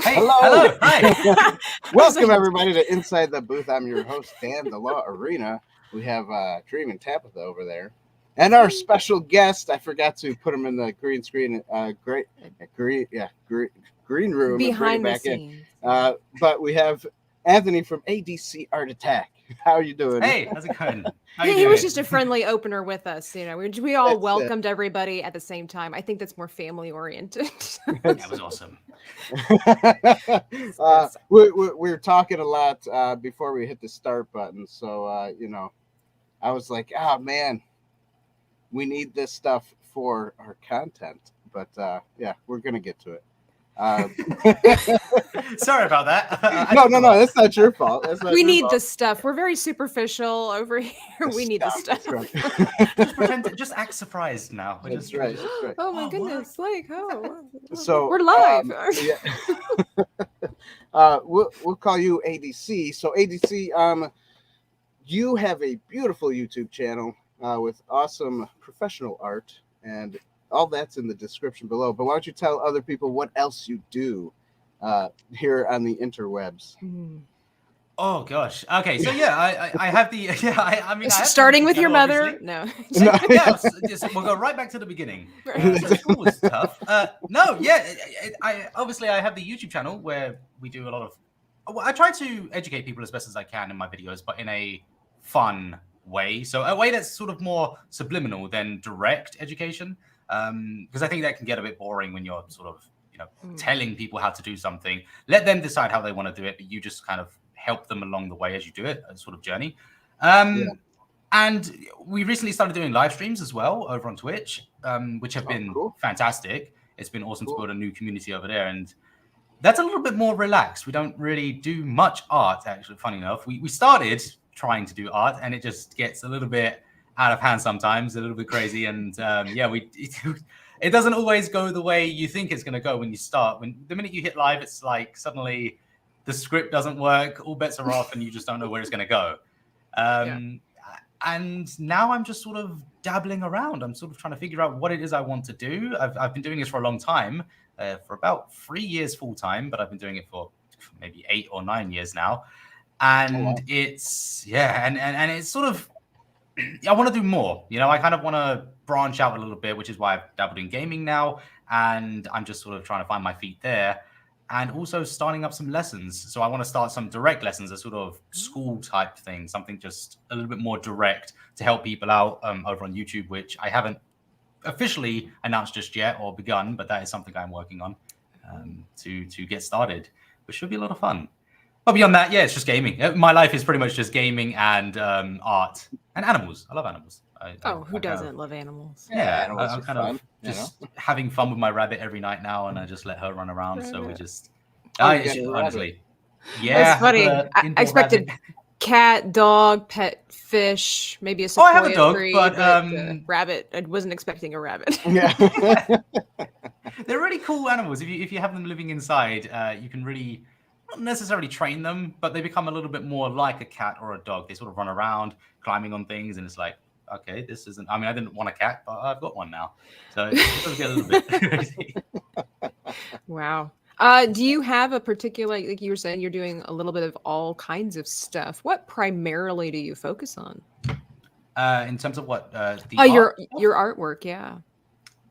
Hey, hello. Hi. Welcome everybody to Inside the Booth. I'm your host, Dan, the Law Arena. We have Dream and Tabitha over there. And our special guest, I forgot to put him in the green screen, green room behind and bring it back the scenes. in. But we have Anthony from ADCArtAttack. How are you doing? Hey, how's it going? He was just a friendly opener with us. You know, we all That's welcomed everybody at the same time. I think that's more family oriented. That was awesome. We're talking a lot before we hit the start button. So, I was like, oh, man, we need this stuff for our content. But, yeah, we're going to get to it. Sorry about that. No, that's not your fault. We need the stuff. We're very superficial over here. We need the stuff. Right. Just act surprised now. That's right. Oh my goodness! So we're live. We'll call you ADC. So ADC, you have a beautiful YouTube channel with awesome professional art, and all that's in the description below. But why don't you tell other people what else you do here on the interwebs? Oh gosh. Okay. So yeah, I have the I mean starting with your mother. Obviously. No. Yeah, we'll go right back to the beginning. So school was tough. No, yeah. I have the YouTube channel where we do a lot of. I try to educate people as best as I can in my videos, but in a fun way. So a way that's sort of more subliminal than direct education. Because I think that can get a bit boring when you're sort of, telling people how to do something. Let them decide how they want to do it, but you just kind of help them along the way as you do it, a sort of journey. And we recently started doing live streams as well over on Twitch, which have been fantastic. It's been awesome to build a new community over there. And that's a little bit more relaxed. We don't really do much art, actually, funny enough. We started trying to do art, and it just gets a little bit out of hand sometimes, a little bit crazy, and it doesn't always go the way you think it's going to go when you start. When the minute you hit live, it's like suddenly the script doesn't work, all bets are off, and you just don't know where it's going to go. And now I'm just sort of dabbling around. I'm sort of trying to figure out what it is I want to do. I've been doing this for a long time, for about 3 years full time, but I've been doing it for maybe 8 or 9 years now, and it's and it's sort of. I want to do more. I kind of want to branch out a little bit, which is why I've dabbled in gaming now. And I'm just sort of trying to find my feet there and also starting up some lessons. So I want to start some direct lessons, a sort of school type thing, something just a little bit more direct to help people out over on YouTube, which I haven't officially announced just yet or begun, but that is something I'm working on to get started, which should be a lot of fun. But beyond that, yeah, it's just gaming. My life is pretty much just gaming and art and animals. I love animals. Who doesn't love animals? Yeah, animals I'm kind of just having fun with my rabbit every night now, and I just let her run around. So we just, honestly, That's funny. I expected cat, dog, pet, fish, maybe a sequoia I have a dog, tree, but rabbit. I wasn't expecting a rabbit. Yeah. They're really cool animals. If you have them living inside, you can really. Not necessarily train them, but they become a little bit more like a cat or a dog. They sort of run around, climbing on things, and it's like, okay, this isn't. I mean, I didn't want a cat, but I've got one now, so it does get a little bit crazy. Wow. Do you have a particular, like you were saying, you're doing a little bit of all kinds of stuff? What primarily do you focus on? In terms of what? Your artwork, yeah.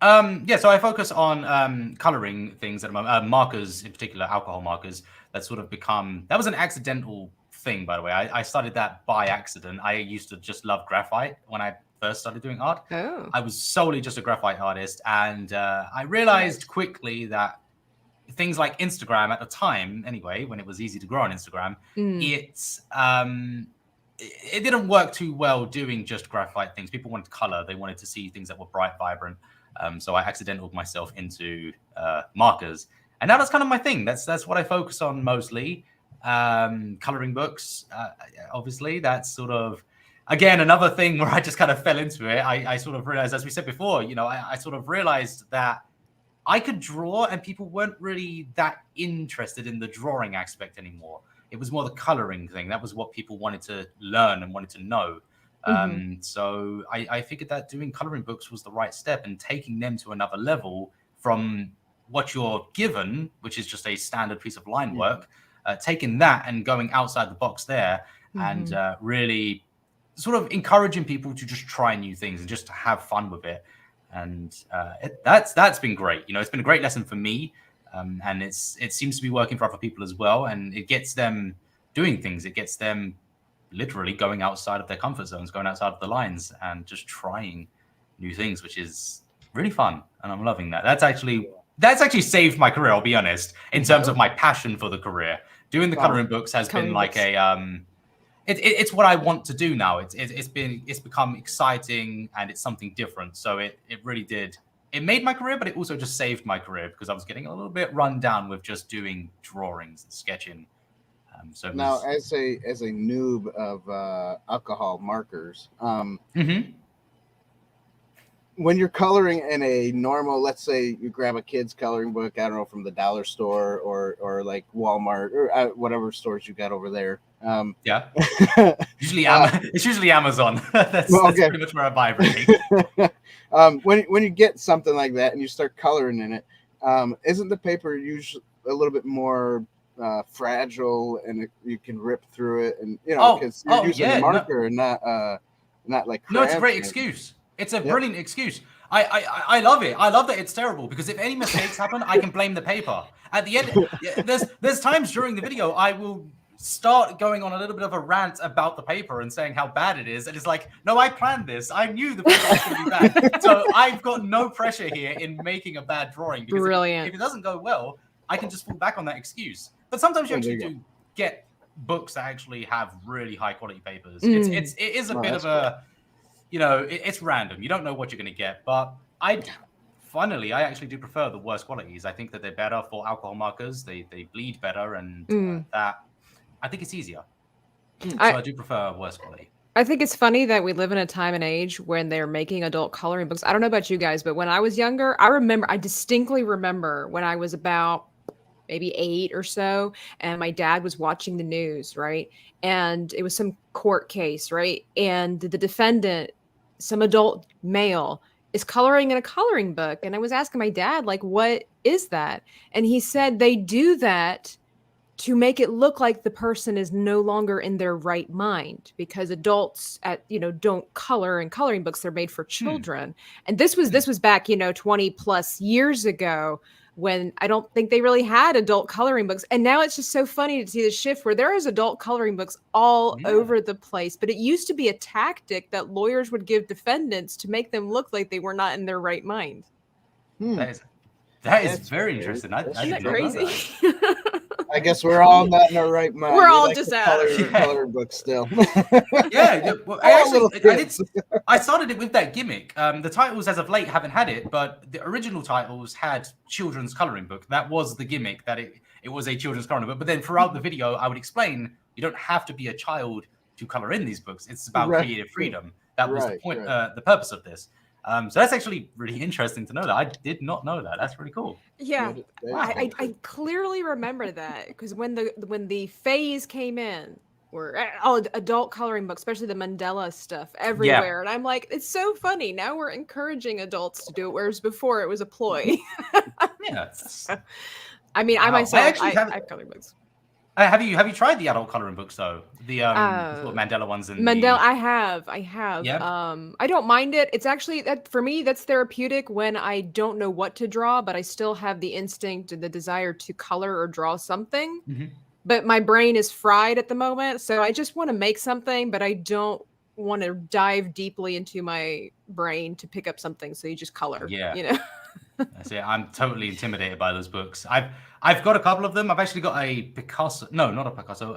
So I focus on coloring things at the moment, markers in particular, alcohol markers. That sort of that was an accidental thing, by the way. I started that by accident. I used to just love graphite when I first started doing art. Oh. I was solely just a graphite artist, and I realized quickly that things like Instagram at the time, anyway, when it was easy to grow on Instagram, it didn't work too well doing just graphite things. People wanted color. They wanted to see things that were bright, vibrant. So I accidentally myself into markers. And now that's kind of my thing. That's what I focus on mostly. Coloring books, obviously. That's sort of, again, another thing where I just kind of fell into it. I sort of realized, as we said before, I sort of realized that I could draw and people weren't really that interested in the drawing aspect anymore. It was more the coloring thing. That was what people wanted to learn and wanted to know. So I figured that doing coloring books was the right step and taking them to another level from what you're given, which is just a standard piece of line work, taking that and going outside the box there, and really sort of encouraging people to just try new things and just to have fun with it. And that's been great. You know, it's been a great lesson for me, and it seems to be working for other people as well. And it gets them doing things. It gets them literally going outside of their comfort zones, going outside of the lines, and just trying new things, which is really fun. And I'm loving that. That's actually saved my career, I'll be honest, in terms of my passion for the career. Doing the coloring books has been like it's what I want to do now. It's become exciting, and it's something different. So it really did. It made my career, but it also just saved my career because I was getting a little bit run down with just doing drawings and sketching. So now, as a noob of alcohol markers, when you're coloring in a normal, let's say you grab a kid's coloring book, I don't know, from the dollar store or like Walmart or whatever stores you got over there. Usually it's usually Amazon. That's pretty much where I buy everything. When you get something like that and you start coloring in it, isn't the paper usually a little bit more fragile, and you can rip through it, and you know, because you're using a marker and not like it's a great excuse. It's a brilliant excuse. I love it. I love that it's terrible, because if any mistakes happen, I can blame the paper. At the end, there's times during the video I will start going on a little bit of a rant about the paper and saying how bad it is, and it's like, no, I planned this. I knew the paper was going to be bad, so I've got no pressure here in making a bad drawing. Because if it doesn't go well, I can just fall back on that excuse. But sometimes you actually do get books that actually have really high quality papers. It is a bit of a, you know, it's random. You don't know what you're going to get. But I actually do prefer the worst qualities. I think that they're better for alcohol markers. They bleed better, and that I think it's easier. So I do prefer worse quality. I think it's funny that we live in a time and age when they're making adult coloring books. I don't know about you guys, but when I was younger, I distinctly remember when I was about maybe 8 or so, and my dad was watching the news, right? And it was some court case, right? And the defendant, some adult male, is coloring in a coloring book. And I was asking my dad, like, what is that? And he said they do that to make it look like the person is no longer in their right mind, because adults don't color in coloring books. They're made for children. And this was back, 20 plus years ago, when I don't think they really had adult coloring books. And now it's just so funny to see the shift where there is adult coloring books all over the place. But it used to be a tactic that lawyers would give defendants to make them look like they were not in their right mind. That is very interesting. I didn't know crazy? That. I guess we're all not in our right mind. We're all just out. Coloring book still. Well, I started it with that gimmick. The titles as of late haven't had it, but the original titles had children's coloring book. That was the gimmick, that it was a children's coloring book. But then throughout the video, I would explain you don't have to be a child to color in these books. It's about creative freedom. That was the point, the purpose of this. So that's actually really interesting to know that. I did not know that. That's really cool. Yeah, I clearly remember that, because when the phase came in, where adult coloring books, especially the Mandela stuff everywhere, and I'm like, it's so funny. Now we're encouraging adults to do it, whereas before it was a ploy. I mean, I myself, I have coloring books. Have you tried the adult coloring books though? The Mandela ones and Mandela. I have. Yeah. I don't mind it. It's actually, that for me, that's therapeutic when I don't know what to draw, but I still have the instinct and the desire to color or draw something. But my brain is fried at the moment, so I just want to make something, but I don't want to dive deeply into my brain to pick up something. So you just color. Yeah. That's it. I'm totally intimidated by those books. I've got a couple of them. I've actually got a Picasso. No, not a Picasso.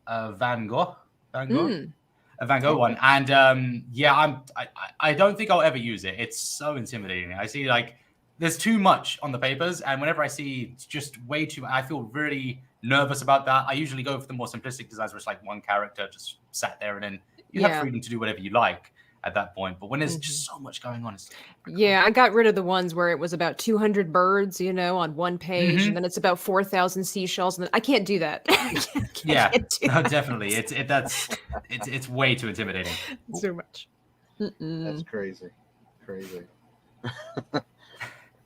A Van Gogh. A Van Gogh one. And I don't think I'll ever use it. It's so intimidating. I see there's too much on the papers, and whenever I see just way too, I feel really nervous about that. I usually go for the more simplistic designs, where it's like one character just sat there, and then you have freedom to do whatever you like at that point. But when there's just so much going on, it's I got rid of the ones where it was about 200 birds, on one page, and then it's about 4,000 seashells, and I can't do that. Definitely. It's way too intimidating. So much. That's crazy.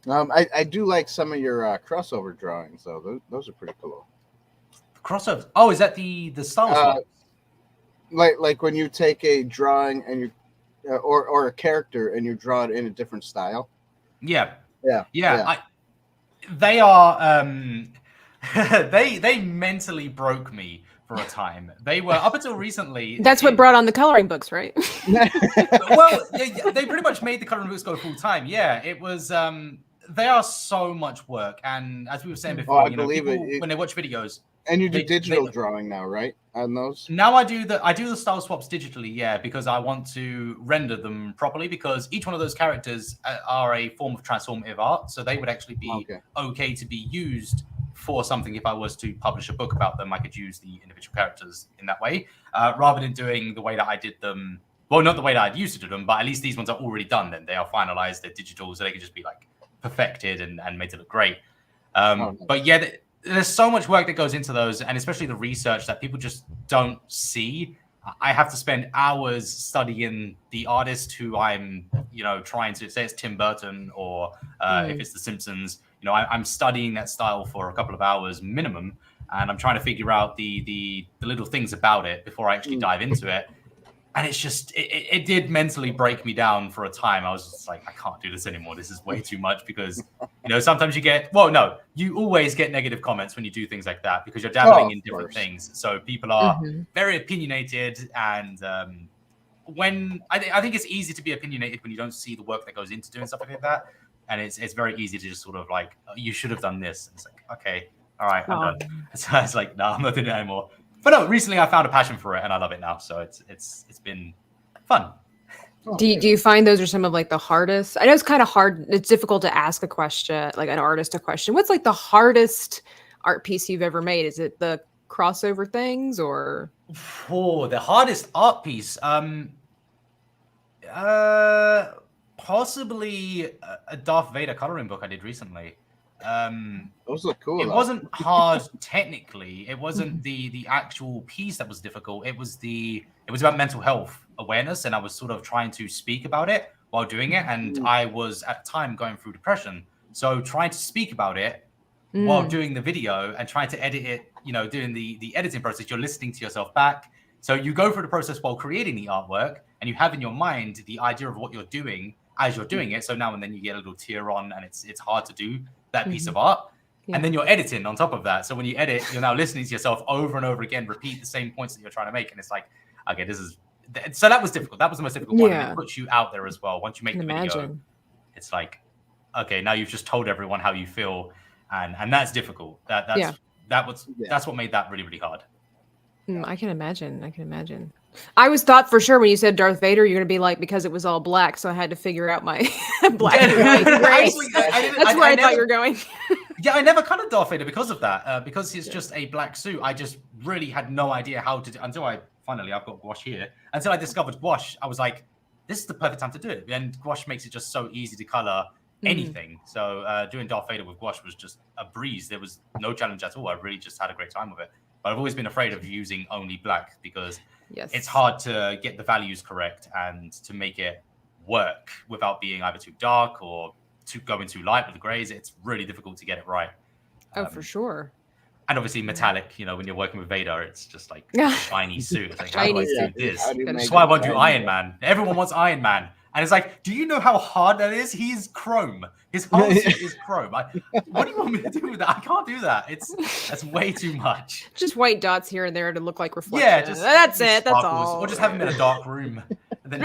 I do like some of your crossover drawings, though. Those are pretty cool. Crossovers. Oh, is that the Star Wars one? Like when you take a drawing and you or a character and you draw it in a different style. Yeah. Yeah. They are they mentally broke me for a time. They were up until recently. That's what brought on the coloring books, right? Well, they pretty much made the coloring books go full time. Yeah, it was. They are so much work, and as we were saying before, I believe people, it. When they watch videos. And you do digital drawing now, right? On those? Now I do the style swaps digitally, yeah, because I want to render them properly. Because each one of those characters are a form of transformative art, so they would actually be okay to be used for something. If I was to publish a book about them, I could use the individual characters in that way, rather than doing the way that I did them. Well, not the way that I'd used to do them, but at least these ones are already done. Then they are finalized, they're digital, so they can just be like perfected and made to look great. But yeah. There's so much work that goes into those, and especially the research that people just don't see. I have to spend hours studying the artist who I'm, trying to say it's Tim Burton or if it's The Simpsons. I'm studying that style for a couple of hours minimum, and I'm trying to figure out the little things about it before I actually dive into it. And it's just, it did mentally break me down for a time. I was just like, I can't do this anymore. This is way too much because, sometimes you always get negative comments when you do things like that because you're dabbling in different things. So people are very opinionated. And when I think it's easy to be opinionated when you don't see the work that goes into doing stuff like that. And it's very easy to just sort of like, oh, you should have done this. And it's like, okay, all right, I'm done. So it's like, no, I'm not doing it anymore. But no, recently I found a passion for it and I love it now. So it's been fun. Do you find those are some of like the hardest? I know it's kind of hard. It's difficult to ask a question, like an artist a question. What's like the hardest art piece you've ever made? Is it the crossover things or? Oh, the hardest art piece. Possibly a Darth Vader coloring book I did recently. Those look cool. It wasn't hard technically. It wasn't the actual piece that was difficult. It was about mental health awareness, and I was sort of trying to speak about it while doing it. And I was at the time going through depression, so trying to speak about it while doing the video and trying to edit it. Doing the editing process, you're listening to yourself back. So you go through the process while creating the artwork, and you have in your mind the idea of what you're doing as you're doing it. So now and then you get a little tear on, and it's hard to do that piece of art. And then you're editing on top of that. So when you edit, you're now listening to yourself over and over again, repeat the same points that you're trying to make. And it's like, okay, so that was difficult. That was the most difficult one. And it puts you out there as well. Once you make the video, it's like, okay, now you've just told everyone how you feel. And that's difficult. That's what made that really, really hard. I can imagine. I was thought for sure when you said Darth Vader, you're going to be like, because it was all black. So I had to figure out my black and white race. That's where I thought you were going. Yeah, I never colored Darth Vader because of that. Because it's just a black suit. I just really had no idea how to do until I've got gouache here. Until I discovered gouache, I was like, this is the perfect time to do it. And gouache makes it just so easy to color anything. So doing Darth Vader with gouache was just a breeze. There was no challenge at all. I really just had a great time with it. But I've always been afraid of using only black because it's hard to get the values correct and to make it work without being either too dark or going too light with the grays. It's really difficult to get it right. For sure. And obviously metallic, when you're working with Vader, it's just like a shiny suit. It's like, how do I do this? That's why I want to do Iron Man. Everyone wants Iron Man. And it's like, do you know how hard that is? He's chrome. His whole suit is chrome. What do you want me to do with that? I can't do that. That's way too much. Just white dots here and there to look like reflections. Yeah, that's it. That's all. Or just have him in a dark room. And then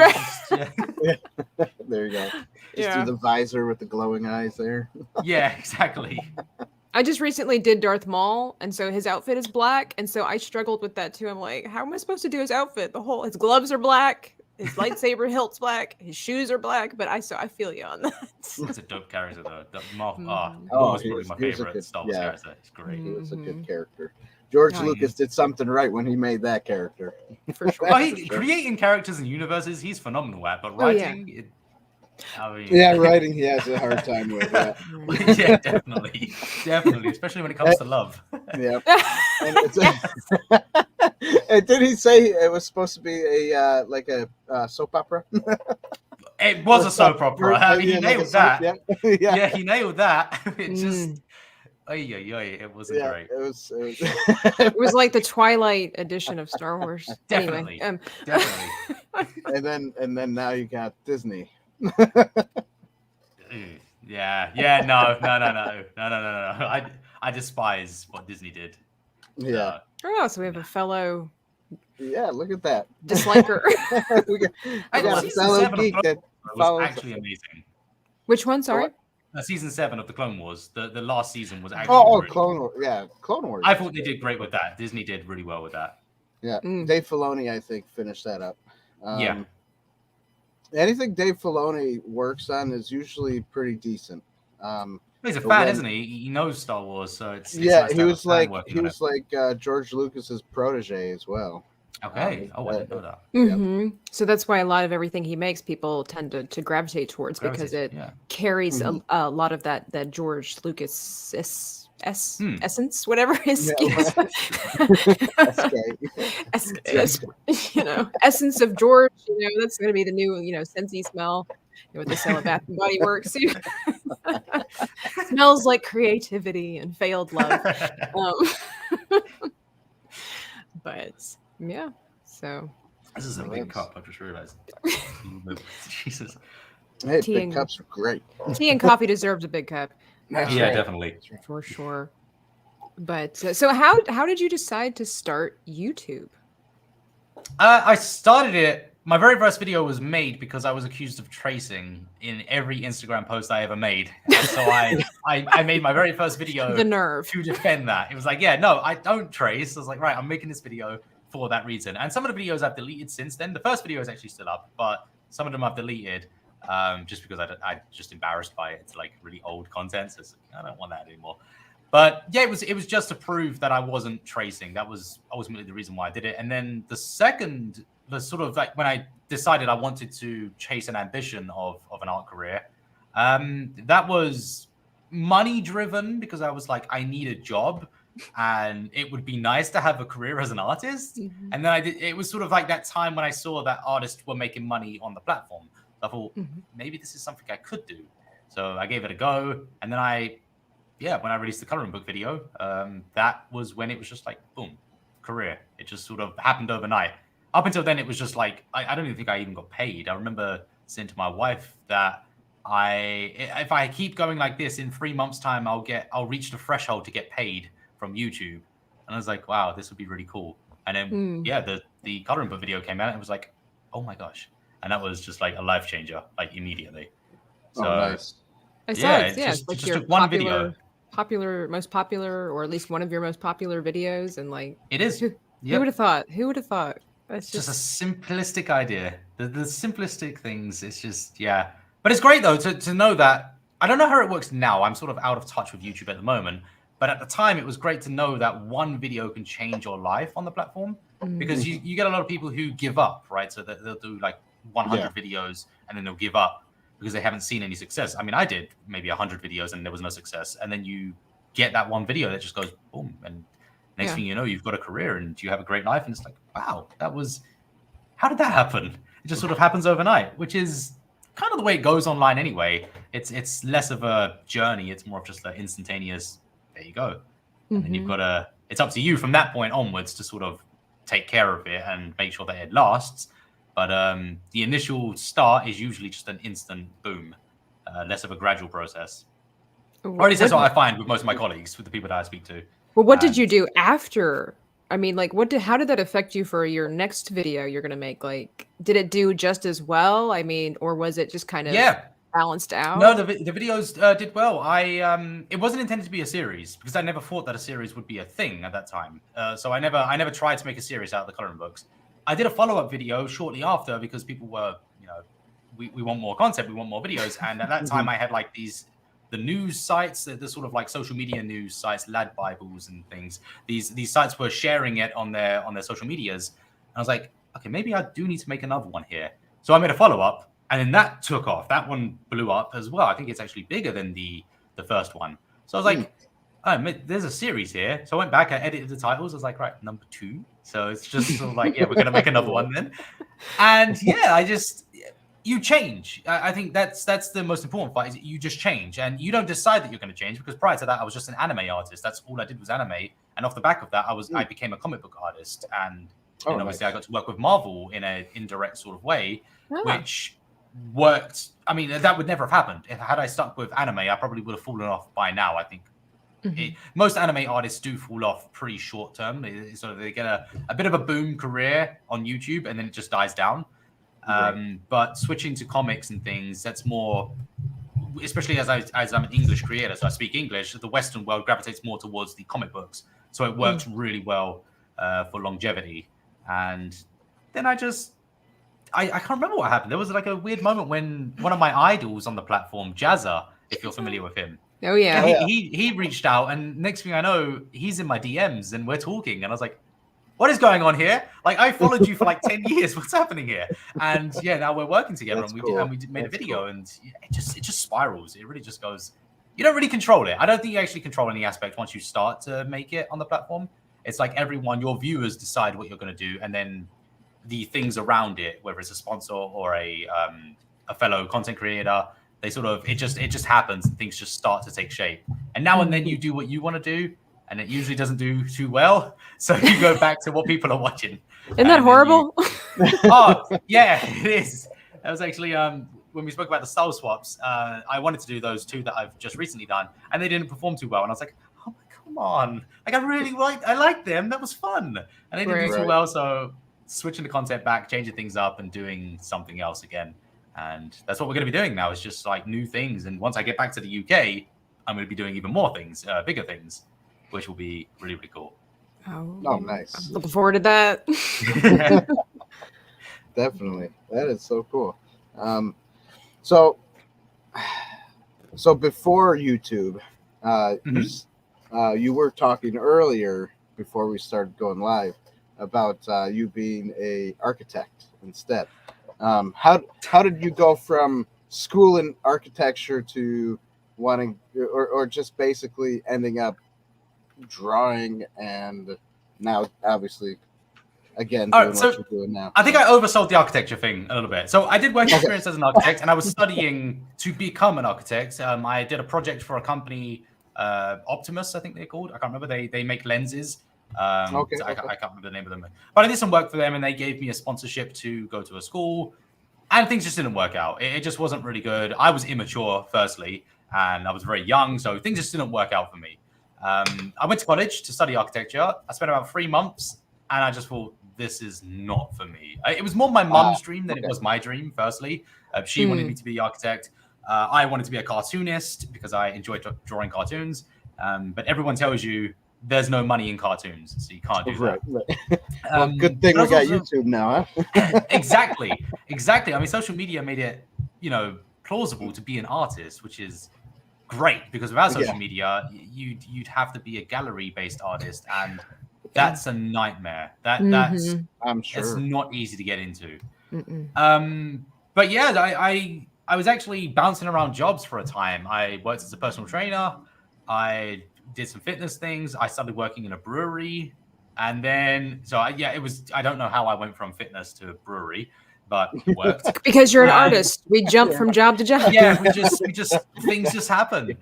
there you go. Just do the visor with the glowing eyes there. Yeah, exactly. I just recently did Darth Maul, and so his outfit is black, and so I struggled with that too. I'm like, how am I supposed to do his outfit? His gloves are black, his lightsaber hilt's black, his shoes are black, but I feel you on that. That's a dope character though. Maul was probably my favorite Star Wars character. It's great. He was a good character. George Lucas did something right when he made that character. For sure. Creating characters and universes, he's phenomenal at, but writing writing he has a hard time with. Yeah, definitely, especially when it comes to love. Yeah, and did he say it was supposed to be a soap opera? It was a soap opera. I mean, he nailed that. Yeah. Yeah, he nailed that. It just, it wasn't great. It was. It was like the Twilight edition of Star Wars. Definitely, Anyway, definitely. and then now you got Disney. No. I despise what Disney did. Yeah. Oh, so we have a fellow. Yeah, look at that. Disliker. we got a fellow geek that was actually amazing. Which one? Sorry. Season 7 of the Clone Wars. The last season was actually. Really Clone Wars. Yeah, Clone Wars. I thought they did great with that. Disney did really well with that. Yeah, Dave Filoni, I think, finished that up. Yeah. Anything Dave Filoni works on is usually pretty decent. He's a fan, isn't he? He knows Star Wars, so it's nice he was like George Lucas's protege as well. Okay. I didn't know that. Mm-hmm. So that's why a lot of everything he makes, people tend to gravitate towards because it carries a lot of that George Lucas essence, whatever his essence of George. That's going to be the new Scentsy smell. What they sell at Bath and Body Works. Smells like creativity and failed love. But yeah, so this is a big cup. I just realized. Jesus. Hey, big cups are great. Tea and coffee deserves a big cup. Yeah, definitely, for sure. But so how did you decide to start YouTube? I started it. My very first video was made because I was accused of tracing in every Instagram post I ever made. And so I made my very first video the nerve to defend that. It was like, yeah, no, I don't trace. I was like, right, I'm making this video for that reason. And some of the videos I've deleted since then. The first video is actually still up, but some of them I've deleted just because I'm just embarrassed by it. It's like really old content. So I don't want that anymore. But yeah, it was just to prove that I wasn't tracing. That was ultimately the reason why I did it. And then the sort of like when I decided I wanted to chase an ambition of an art career, that was money driven because I was like, I need a job and it would be nice to have a career as an artist. Mm-hmm. And then it was sort of like that time when I saw that artists were making money on the platform. I thought maybe this is something I could do. So I gave it a go. And then when I released the coloring book video, that was when it was just like, boom, career. It just sort of happened overnight. Up until then, it was just like, I don't even think I even got paid. I remember saying to my wife that if I keep going like this, in 3 months' time, I'll reach the threshold to get paid from YouTube. And I was like, wow, this would be really cool. And then, the coloring book video came out and it was like, oh my gosh. And that was just like a life changer, like immediately. So, nice. I saw it just like took one video. Most popular, or at least one of your most popular videos. And like, it is. Who would have thought? Who would have thought? It's just a simplistic idea. The simplistic things, it's just, But it's great, though, to know that. I don't know how it works now. I'm sort of out of touch with YouTube at the moment. But at the time, it was great to know that one video can change your life on the platform. Because you get a lot of people who give up, right? So they'll do like 100 videos and then they'll give up because they haven't seen any success. I mean, I did maybe 100 videos and there was no success. And then you get that one video that just goes boom. And next thing you know, you've got a career and you have a great life. And it's like, wow, how did that happen? It just sort of happens overnight, which is kind of the way it goes online anyway. It's less of a journey. It's more of just an instantaneous, there you go. And then you've got it's up to you from that point onwards to sort of take care of it and make sure that it lasts. But the initial start is usually just an instant boom, less of a gradual process. Or at least that's what I find with most of my colleagues, with the people that I speak to. Well, what did you do after? I mean, like, how did that affect you for your next video you're going to make? Like, did it do just as well? I mean, or was it just kind of balanced out? No, the videos did well. It wasn't intended to be a series because I never thought that a series would be a thing at that time. So I never tried to make a series out of the coloring books. I did a follow-up video shortly after because people were, we want more content, we want more videos. And at that time I had like the news sites, the sort of like social media news sites, Lad Bibles and things. These sites were sharing it on their social medias. And I was like, okay, maybe I do need to make another one here. So I made a follow-up and then that took off. That one blew up as well. I think it's actually bigger than the first one. So I was like, oh, there's a series here. So I went back, I edited the titles. I was like, right, number 2. So it's just sort of like, we're going to make another one then. And you change. I think that's the most important part. Is you just change, and you don't decide that you're going to change, because prior to that, I was just an anime artist. That's all I did was anime, and off the back of that, I became a comic book artist, and obviously I got to work with Marvel in an indirect sort of way, which worked. I mean, that would never have happened had I stuck with anime. I probably would have fallen off by now. I think most anime artists do fall off pretty short term. They get a bit of a boom career on YouTube, and then it just dies down. But switching to comics and things, that's more, especially as I'm an English creator, so I speak English, the Western world gravitates more towards the comic books. So it works really well for longevity. And then I can't remember what happened. There was like a weird moment when one of my idols on the platform, Jazza, if you're familiar with him. Oh, yeah. He reached out, and next thing I know, he's in my DMs and we're talking. And I was like, what is going on here? Like, I followed you for like 10 years. What's happening here? And yeah, now we're working together. That's and cool. we made a video, and it just spirals. It really just goes. You don't really control it. I don't think you actually control any aspect once you start to make it on the platform. It's like your viewers decide what you're going to do, and then the things around it, whether it's a sponsor or a fellow content creator, they sort of it just happens, and things just start to take shape. And now and then you do what you want to do, and it usually doesn't do too well. So you go back to what people are watching. Isn't that horrible? Oh, yeah, it is. That was actually when we spoke about the style swaps. I wanted to do those two that I've just recently done, and they didn't perform too well. And I was like, oh, come on. Like, I liked them. That was fun. And they didn't do too well. So switching the content back, changing things up, and doing something else again. And that's what we're going to be doing now, is just like new things. And once I get back to the UK, I'm going to be doing even more things, bigger things, which will be really, really cool. Oh, nice. I'm looking forward to that. Definitely. That is so cool. So before YouTube, you were talking earlier before we started going live about you being a architect instead. How did you go from school in architecture to wanting, or just basically ending up drawing, and now obviously again doing what you're doing now? I think I oversold the architecture thing a little bit. So I did work experience as an architect, and I was studying to become an architect. I did a project for a company, Optimus, I think they're called. I can't remember. They make lenses. I can't remember the name of them, but I did some work for them, and they gave me a sponsorship to go to a school, and things just didn't work out. It just wasn't really good. I was immature, firstly, and I was very young, so things just didn't work out for me. I went to college to study architecture. I spent about 3 months, and I just thought, this is not for me. It was more my mum's dream than it was my dream, firstly. She wanted me to be the architect. I wanted to be a cartoonist because I enjoyed drawing cartoons. But everyone tells you there's no money in cartoons, so you can't do that. Right. Well, good thing we got YouTube now, huh? Exactly. I mean, social media made it, plausible to be an artist, which is great, because without social media, you'd have to be a gallery-based artist, and that's a nightmare. That's I'm sure it's not easy to get into. But yeah, I was actually bouncing around jobs for a time. I worked as a personal trainer. I did some fitness things. I started working in a brewery, and then I don't know how I went from fitness to brewery, but it worked. Because you're an artist. We jump from job to job. Yeah, we just things just happen. You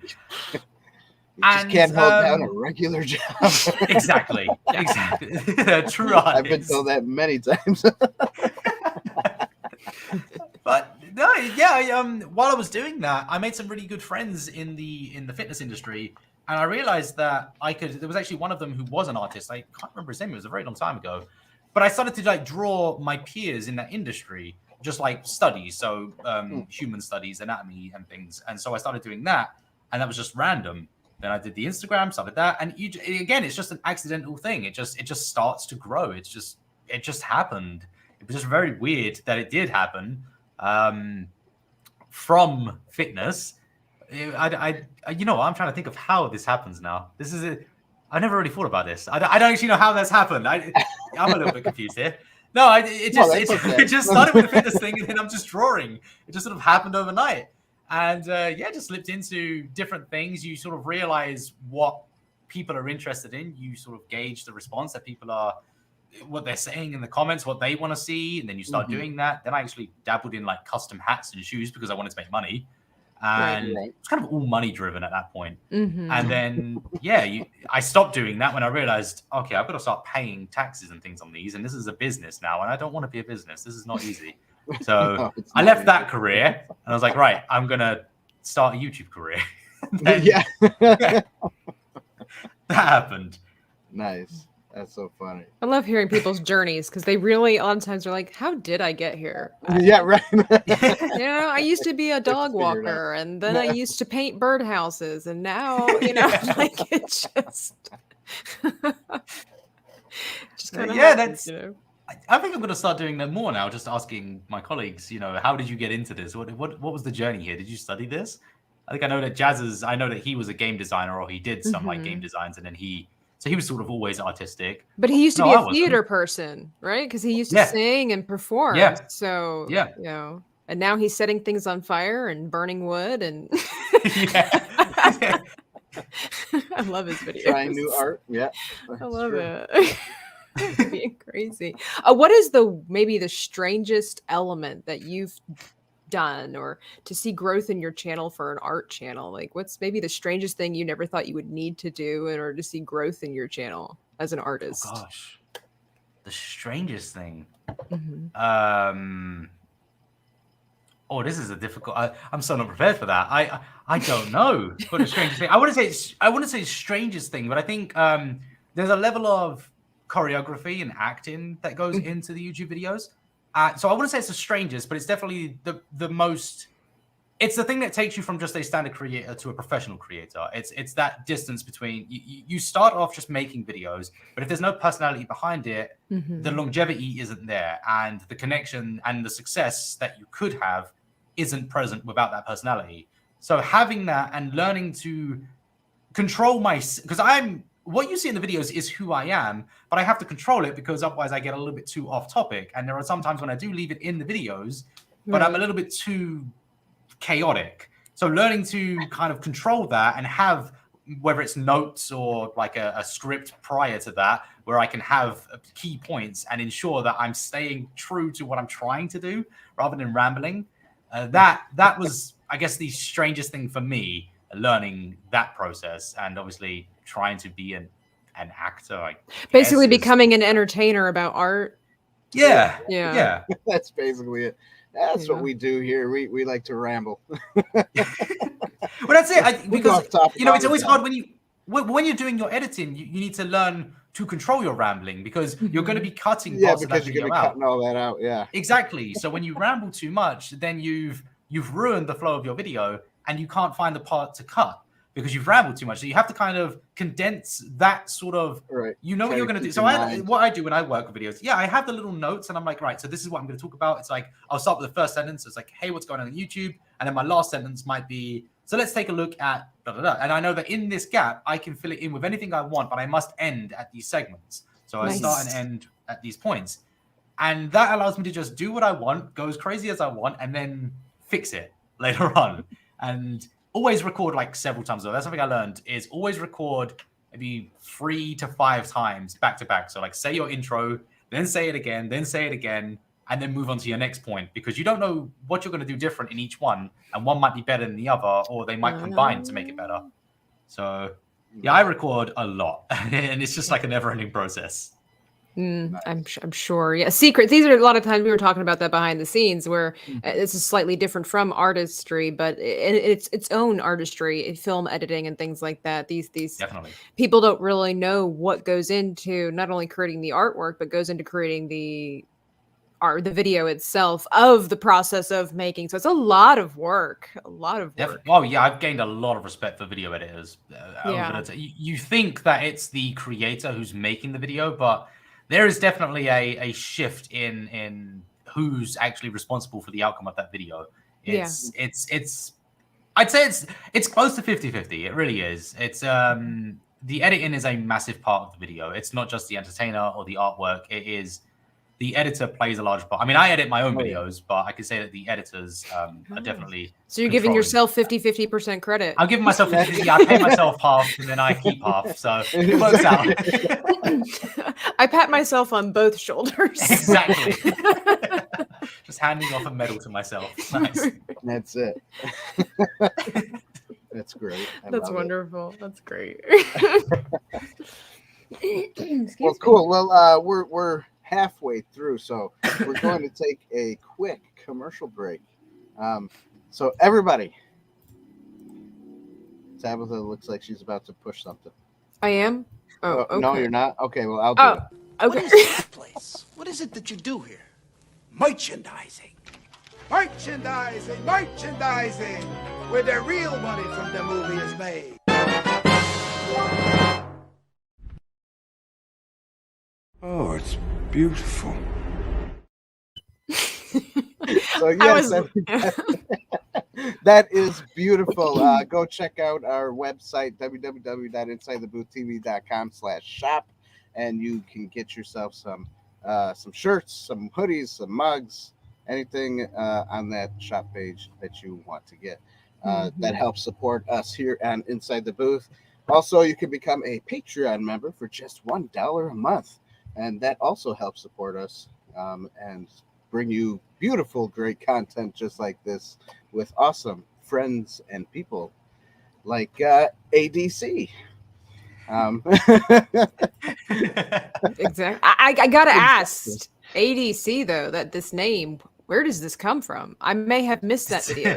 just can't hold down a regular job. Exactly. True artist. I've been told that many times. But no, yeah. While I was doing that, I made some really good friends in the fitness industry, and I realized that there was actually one of them who was an artist. I can't remember his name. It was a very long time ago. But I started to draw my peers in that industry, just like studies, so human studies, anatomy, and things. And so I started doing that, and that was just random. Then I did the Instagram, started that, and again, it's just an accidental thing. It just starts to grow. It just happened. It was just very weird that it did happen. From fitness, I'm trying to think of how this happens now. This is it. I never really thought about this. I don't actually know how that's happened. I'm a little bit confused here. No, it just started with the fitness thing, and then I'm just drawing. It just sort of happened overnight. And just slipped into different things. You sort of realize what people are interested in. You sort of gauge the response that people are what they're saying in the comments, what they want to see, and then you start doing that. Then I actually dabbled in like custom hats and shoes because I wanted to make money, and it's kind of all money driven at that point. And then I stopped doing that when I realized, okay, I've got to start paying taxes and things on these, and this is a business now, and I don't want to be a business. This is not easy. So No, I left that career, and I was like, right, I'm gonna start a YouTube career. Then, that happened. Nice. That's so funny. I love hearing people's journeys because they really, a lot of times, are like, "How did I get here?" Yeah, right. I used to be a dog walker, and then I used to paint birdhouses, and now, like it just kind of happens, I think I'm going to start doing that more now. Just asking my colleagues, how did you get into this? What was the journey here? Did you study this? I think I know that he was a game designer, or he did some like game designs, and then he was sort of always artistic. But he used to be a theater person, right? Because he used to sing and perform. Yeah. So, and now he's setting things on fire and burning wood. And I love his videos. Trying new art. Yeah. I love it. Being crazy. What is maybe the strangest element that you've done, or to see growth in your channel for an art channel? Like, what's maybe the strangest thing you never thought you would need to do in order to see growth in your channel as an artist? Oh, gosh, the strangest thing. This is a difficult. I'm so not prepared for that. I don't know what the strangest thing. I wouldn't say strangest thing, but I think there's a level of choreography and acting that goes into the YouTube videos. So I wouldn't say it's the strangest, but it's definitely the most. It's the thing that takes you from just a standard creator to a professional creator. It's that distance between you start off just making videos, but if there's no personality behind it, the longevity isn't there, and the connection and the success that you could have isn't present without that personality. So having that and learning to control because what you see in the videos is who I am, but I have to control it because otherwise I get a little bit too off topic. And there are some times when I do leave it in the videos, but I'm a little bit too chaotic. So learning to kind of control that and have, whether it's notes or like a script prior to that, where I can have key points and ensure that I'm staying true to what I'm trying to do rather than rambling. That was, I guess, the strangest thing for me, learning that process, and obviously trying to be an actor. Basically becoming an entertainer about art. Yeah. That's basically it. That's what we do here. We like to ramble. Well, that's it. Because it's always hard when you're doing your editing. You need to learn to control your rambling because you're going to be cutting. Yeah, because you're going to be cutting all that out. Yeah, exactly. So when you ramble too much, then you've ruined the flow of your video, and you can't find the part to cut because you've rambled too much. So you have to kind of condense that sort of, what you're going to do. So what I do when I work with videos, I have the little notes, and I'm like, right, so this is what I'm going to talk about. It's like, I'll start with the first sentence. It's like, hey, what's going on YouTube? And then my last sentence might be, so let's take a look at da, da, da. And I know that in this gap, I can fill it in with anything I want, but I must end at these segments. So I start and end at these points. And that allows me to just do what I want, go as crazy as I want, and then fix it later on. And always record like several times. So that's something I learned, is always record maybe 3 to 5 times back to back. So like say your intro, then say it again, and then move on to your next point, because you don't know what you're going to do different in each one, and one might be better than the other, or they might combine to make it better. So I record a lot, and it's just like a never-ending process. I'm sure. Yeah, secret. These are a lot of times we were talking about that behind the scenes, where this is slightly different from artistry, but it's its own artistry, film editing and things like that. These Definitely. People don't really know what goes into not only creating the artwork, but goes into creating the video itself of the process of making. So it's a lot of work. Oh yeah, I've gained a lot of respect for video editors. You think that it's the creator who's making the video, but there is definitely a shift in who's actually responsible for the outcome of that video. It's I'd say it's close to 50-50. It really is. It's the editing is a massive part of the video. It's not just the entertainer or the artwork. It is the editor plays a large part. I mean, I edit my own Oh, yeah. videos, but I can say that the editors are definitely. So you're giving controlling. yourself 50% credit. I'm giving myself 50. I pay myself half, and then I keep half, so it works out. I pat myself on both shoulders. Exactly. Just handing off a medal to myself. Nice. That's it. That's great. That's wonderful. That's great. Well, cool. Well, we're halfway through, so we're going to take a quick commercial break. So everybody, Tabitha looks like she's about to push something. I am. Oh, okay. No, you're not. Okay, well, I'll do it. Okay. What is this place? What is it that you do here? Merchandising. Merchandising, merchandising, where the real money from the movie is made. Oh, it's beautiful. So yes, that is beautiful. Go check out our website, www.insidetheboothtv.com/shop, and you can get yourself some shirts, some hoodies, some mugs, anything on that shop page that you want to get. That helps support us here on Inside the Booth. Also, you can become a Patreon member for just $1 a month, and that also helps support us and bring you beautiful, great content just like this with awesome friends and people like ADC. Exactly. I gotta ask ADC though, that this name, where does this come from? I may have missed that video.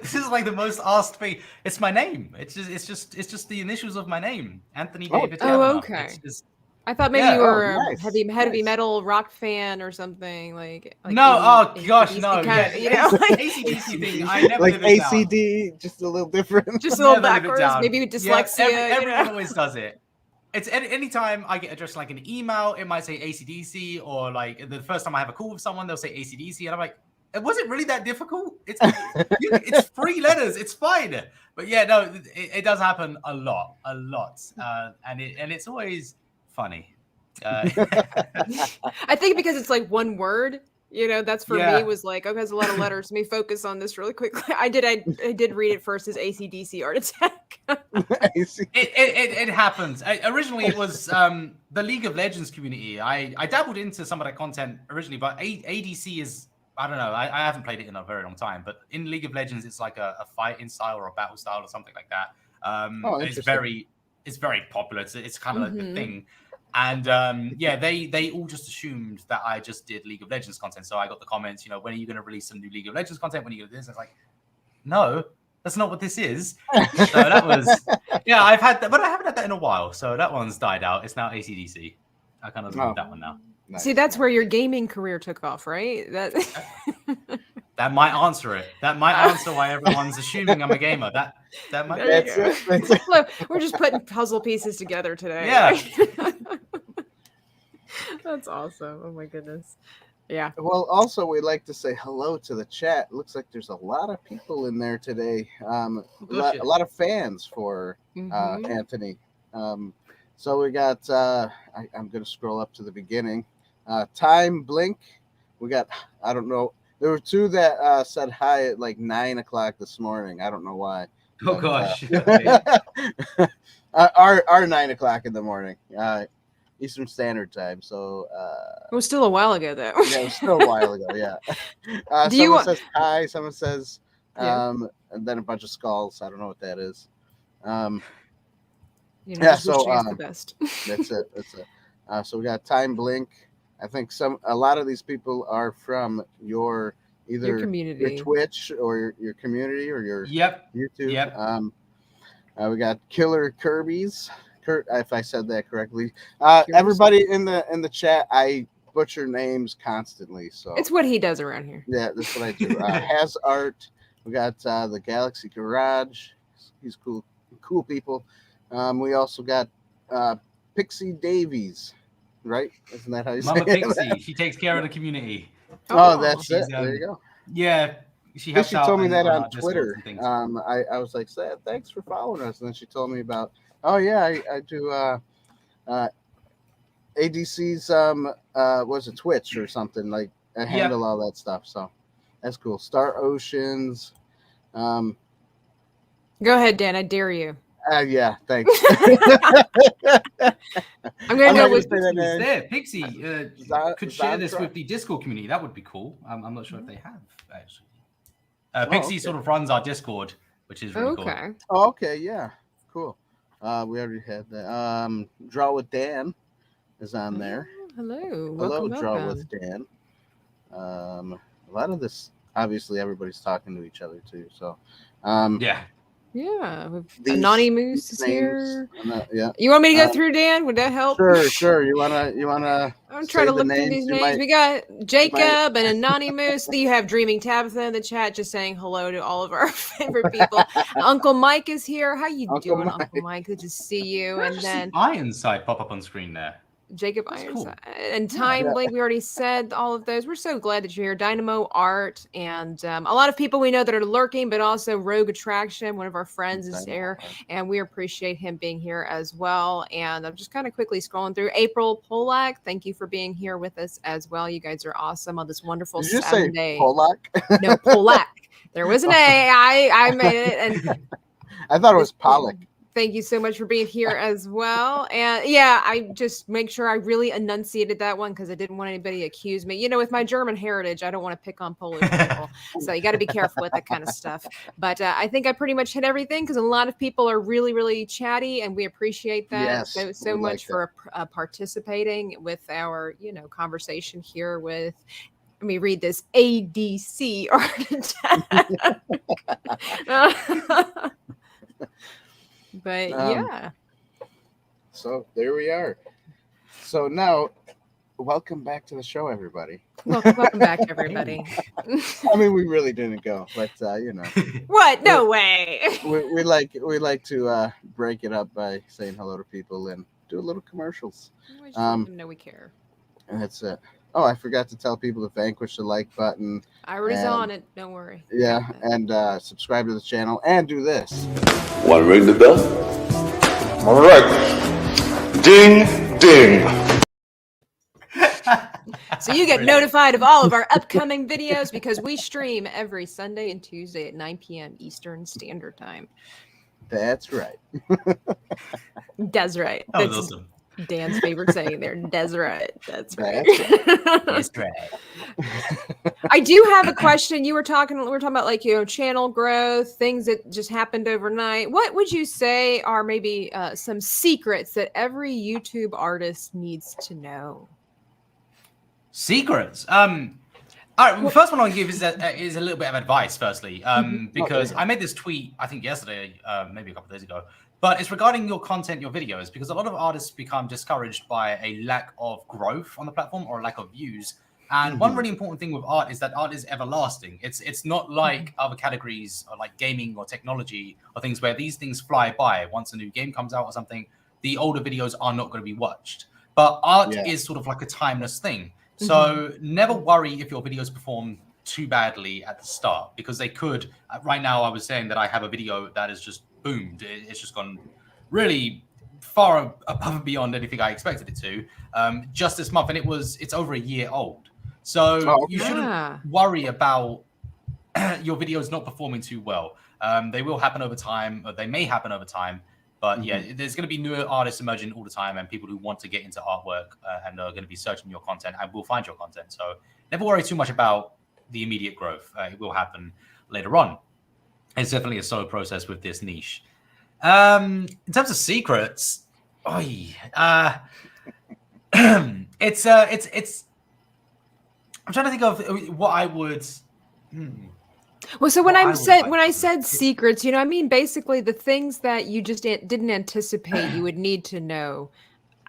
This is like the most asked thing. It's my name. It's just the initials of my name, Anthony David. Oh, okay. I thought maybe you were a nice, heavy metal rock fan or something like no. Oh gosh, AC/DC no. kind of, Yeah, you know, like ACDC thing. I never like live it down. ACD, just a little different. just a little Never live it backwards, down. maybe with dyslexia. Everyone always does it. It's anytime I get addressed like an email, it might say ACDC, or like the first time I have a call with someone, they'll say ACDC, and I'm like, was it really that difficult? It's 3 letters. It's fine. But yeah, no, it does happen a lot, and it's always funny. I think because it's like one word, you know, that's for me was like, okay, there's a lot of letters. Let me focus on this really quickly. I did read it first as ACDC Art Attack. It happens. Originally, it was the League of Legends community. I dabbled into some of that content originally, but ADC is, I don't know. I haven't played it in a very long time, but in League of Legends, it's like a fighting style or a battle style or something like that. It's very popular. It's kind of like the thing. And they all just assumed that I just did League of Legends content. So I got the comments, you know, when are you going to release some new League of Legends content? When are you going to do this? I was like, no, that's not what this is. So that was, I've had that, but I haven't had that in a while. So that one's died out. It's now ACDC. I kind of love that one now. Nice. See, that's where your gaming career took off, right? That might answer it. That might answer why everyone's assuming I'm a gamer. That might. That's it. Look, we're just putting puzzle pieces together today. Yeah. That's awesome. Oh my goodness. Yeah. Well, also we'd like to say hello to the chat. Looks like there's a lot of people in there today. A lot of fans for Anthony. So we got. I'm going to scroll up to the beginning. Time Blink. We got. I don't know. There were 2 that said hi at like 9 o'clock this morning. I don't know why. Oh gosh. Our 9 o'clock in the morning. Eastern Standard Time. So It was still a while ago, though. yeah, it was still a while ago. Yeah. Someone says hi. Someone says, and then a bunch of skulls. I don't know what that is. You know, so the best. That's it. So we got Time Blink. I think a lot of these people are from your community, your Twitch or your community or your YouTube. Yep. We got Killer Kirby's. If I said that correctly. Everybody in the chat, I butcher names constantly, so it's what he does around here. Yeah, that's what I do. Has Art. We got the Galaxy Garage. He's cool people. We also got Pixie Davies, right? Isn't that how you Mama say Pixie? it? She takes care of the community. Oh, that's it. There you go. Yeah. She told me that on Twitter. I was like, thanks for following us. And then she told me about, I do ADC's was it Twitch or something, like I handle all that stuff. So that's cool. Star Oceans. Go ahead, Dan. I dare you. Yeah, thanks. I'm gonna go with Pixie. Could share this with the Discord community. That would be cool. I'm not sure if they have actually. Pixie sort of runs our Discord, which is really cool. Oh, okay, yeah, cool. We already had that. Draw with Dan is on there. Hello, Draw with Dan. A lot of this, obviously, everybody's talking to each other too. So, Yeah, Anonymous is here. Yeah. You want me to go through, Dan? Would that help? Sure. You wanna? I'm trying to look through these names. We got Jacob and Anonymous. You have Dreaming Tabitha in the chat, just saying hello to all of our favorite people. Uncle Mike is here. How you doing, Uncle Mike? Good to see you. And then Ironside pop up on screen there. Jacob Ironside and Time Blink. We already said all of those. We're so glad that you're here. Dynamo Art and a lot of people we know that are lurking, but also Rogue Attraction, one of our friends, is here, and we appreciate him being here as well. And I'm just kind of quickly scrolling through. April Polak, thank you for being here with us as well. You guys are awesome on this wonderful Saturday. Polak? No, Polak. There was an A. I made it, and I thought it was Pollock. Thank you so much for being here as well. And yeah, I just make sure I really enunciated that one because I didn't want anybody to accuse me. You know, with my German heritage, I don't want to pick on Polish people. So you got to be careful with that kind of stuff. But I think I pretty much hit everything because a lot of people are really, really chatty, and we appreciate that so much for participating with our, conversation here with. Let me read this ADC art attack. But so there we are. So now, welcome back to the show, everybody. Welcome back, everybody. I mean, we really didn't go, but What? No way. We like to break it up by saying hello to people and do a little commercials. We just know we care. And that's it. Oh, I forgot to tell people to vanquish the like button. I was on it. Don't worry. Yeah, and subscribe to the channel and do this. Want to ring the bell? All right. Ding, ding. So you get notified of all of our upcoming videos because we stream every Sunday and Tuesday at 9 p.m. Eastern Standard Time. That's right. That's right. That was awesome. Dan's favorite saying there. That's right. That's right. That's right. I do have a question. We were talking about channel growth, things that just happened overnight. What would you say are maybe some secrets that every YouTube artist needs to know? Secrets. All right. Well, the first one I'll give is a little bit of advice. Firstly, because I made this tweet I think yesterday, maybe a couple of days ago. But it's regarding your content, your videos, because a lot of artists become discouraged by a lack of growth on the platform or a lack of views. And one really important thing with art is that art is everlasting. It's not like other categories or like gaming or technology or things where these things fly by. Once a new game comes out or something, the older videos are not going to be watched. But art is sort of like a timeless thing. So never worry if your videos perform too badly at the start, because they could. Right now, I was saying that I have a video that is just boomed. It's just gone really far above and beyond anything I expected it to. Just this month, and it's over a year old. So you shouldn't worry about your videos not performing too well. They will happen over time, or they may happen over time. But yeah, there's going to be newer artists emerging all the time, and people who want to get into artwork and are going to be searching your content and will find your content. So never worry too much about the immediate growth. It will happen later on. It's definitely a slow process with this niche. In terms of secrets, it's I'm trying to think of what I would. Well, so when I said secrets, I mean basically the things that you just didn't anticipate you would need to know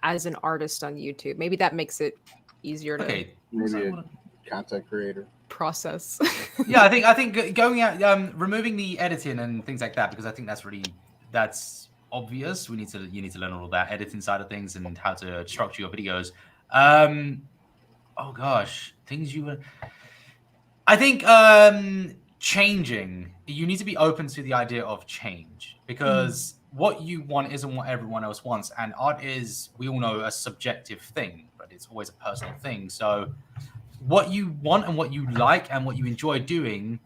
as an artist on YouTube. Maybe that makes it easier to maybe a content creator process. Yeah, I think going out, removing the editing and things like that, because I think that's obvious. You need to learn all that editing side of things and how to structure your videos. Oh gosh, things you would. I think changing, you need to be open to the idea of change, because what you want isn't what everyone else wants. And art is, we all know, a subjective thing, but it's always a personal thing. So what you want and what you like and what you enjoy doing,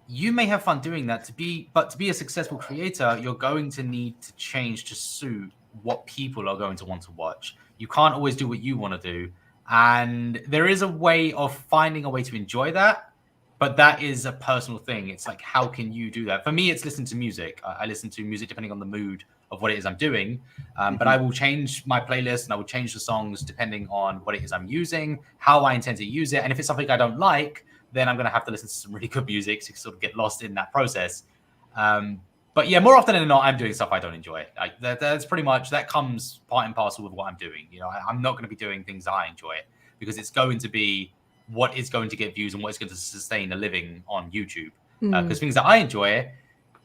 you may have fun doing that, but to be a successful creator, you're going to need to change to suit what people are going to want to watch. You can't always do what you want to do. And there is a way of finding a way to enjoy that, but that is a personal thing. It's like, how can you do that? For me, it's listening to music. I listen to music depending on the mood of what it is I'm doing. But I will change my playlist and I will change the songs depending on what it is I'm using, how I intend to use it. And if it's something I don't like, then I'm going to have to listen to some really good music to sort of get lost in that process. But yeah, more often than not, I'm doing stuff I don't enjoy. Like that's pretty much, that comes part and parcel with what I'm doing. You know, I'm not going to be doing things that I enjoy, because it's going to be what is going to get views and what is going to sustain a living on YouTube. Because things that I enjoy,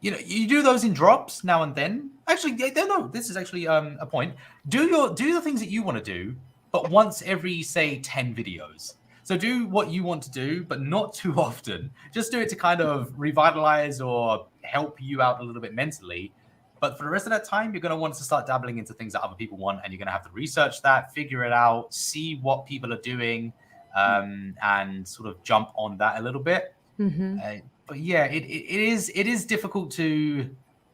you know, you do those in drops now and then. Actually, no, this is actually a point. Do the things that you want to do, but once every, say, 10 videos. So do what you want to do, but not too often. Just do it to kind of revitalize or help you out a little bit mentally. But for the rest of that time, you're going to want to start dabbling into things that other people want, and you're going to have to research that, figure it out, see what people are doing, and sort of jump on that a little bit. But yeah, it is difficult to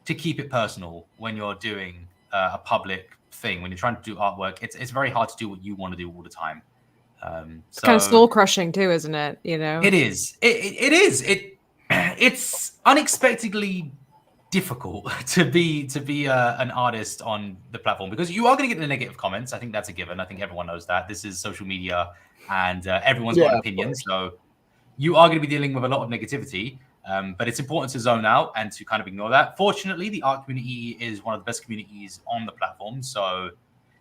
keep it personal when you're doing a public thing. When you're trying to do artwork, it's very hard to do what you want to do all the time. It's kind of soul crushing too, isn't it? You know, it is. It's unexpectedly difficult to be an artist on the platform, because you are going to get the negative comments. I think that's a given. I think everyone knows that. This is social media, and everyone's got opinions. So you are going to be dealing with a lot of negativity. But it's important to zone out and to kind of ignore that. Fortunately, the art community is one of the best communities on the platform, so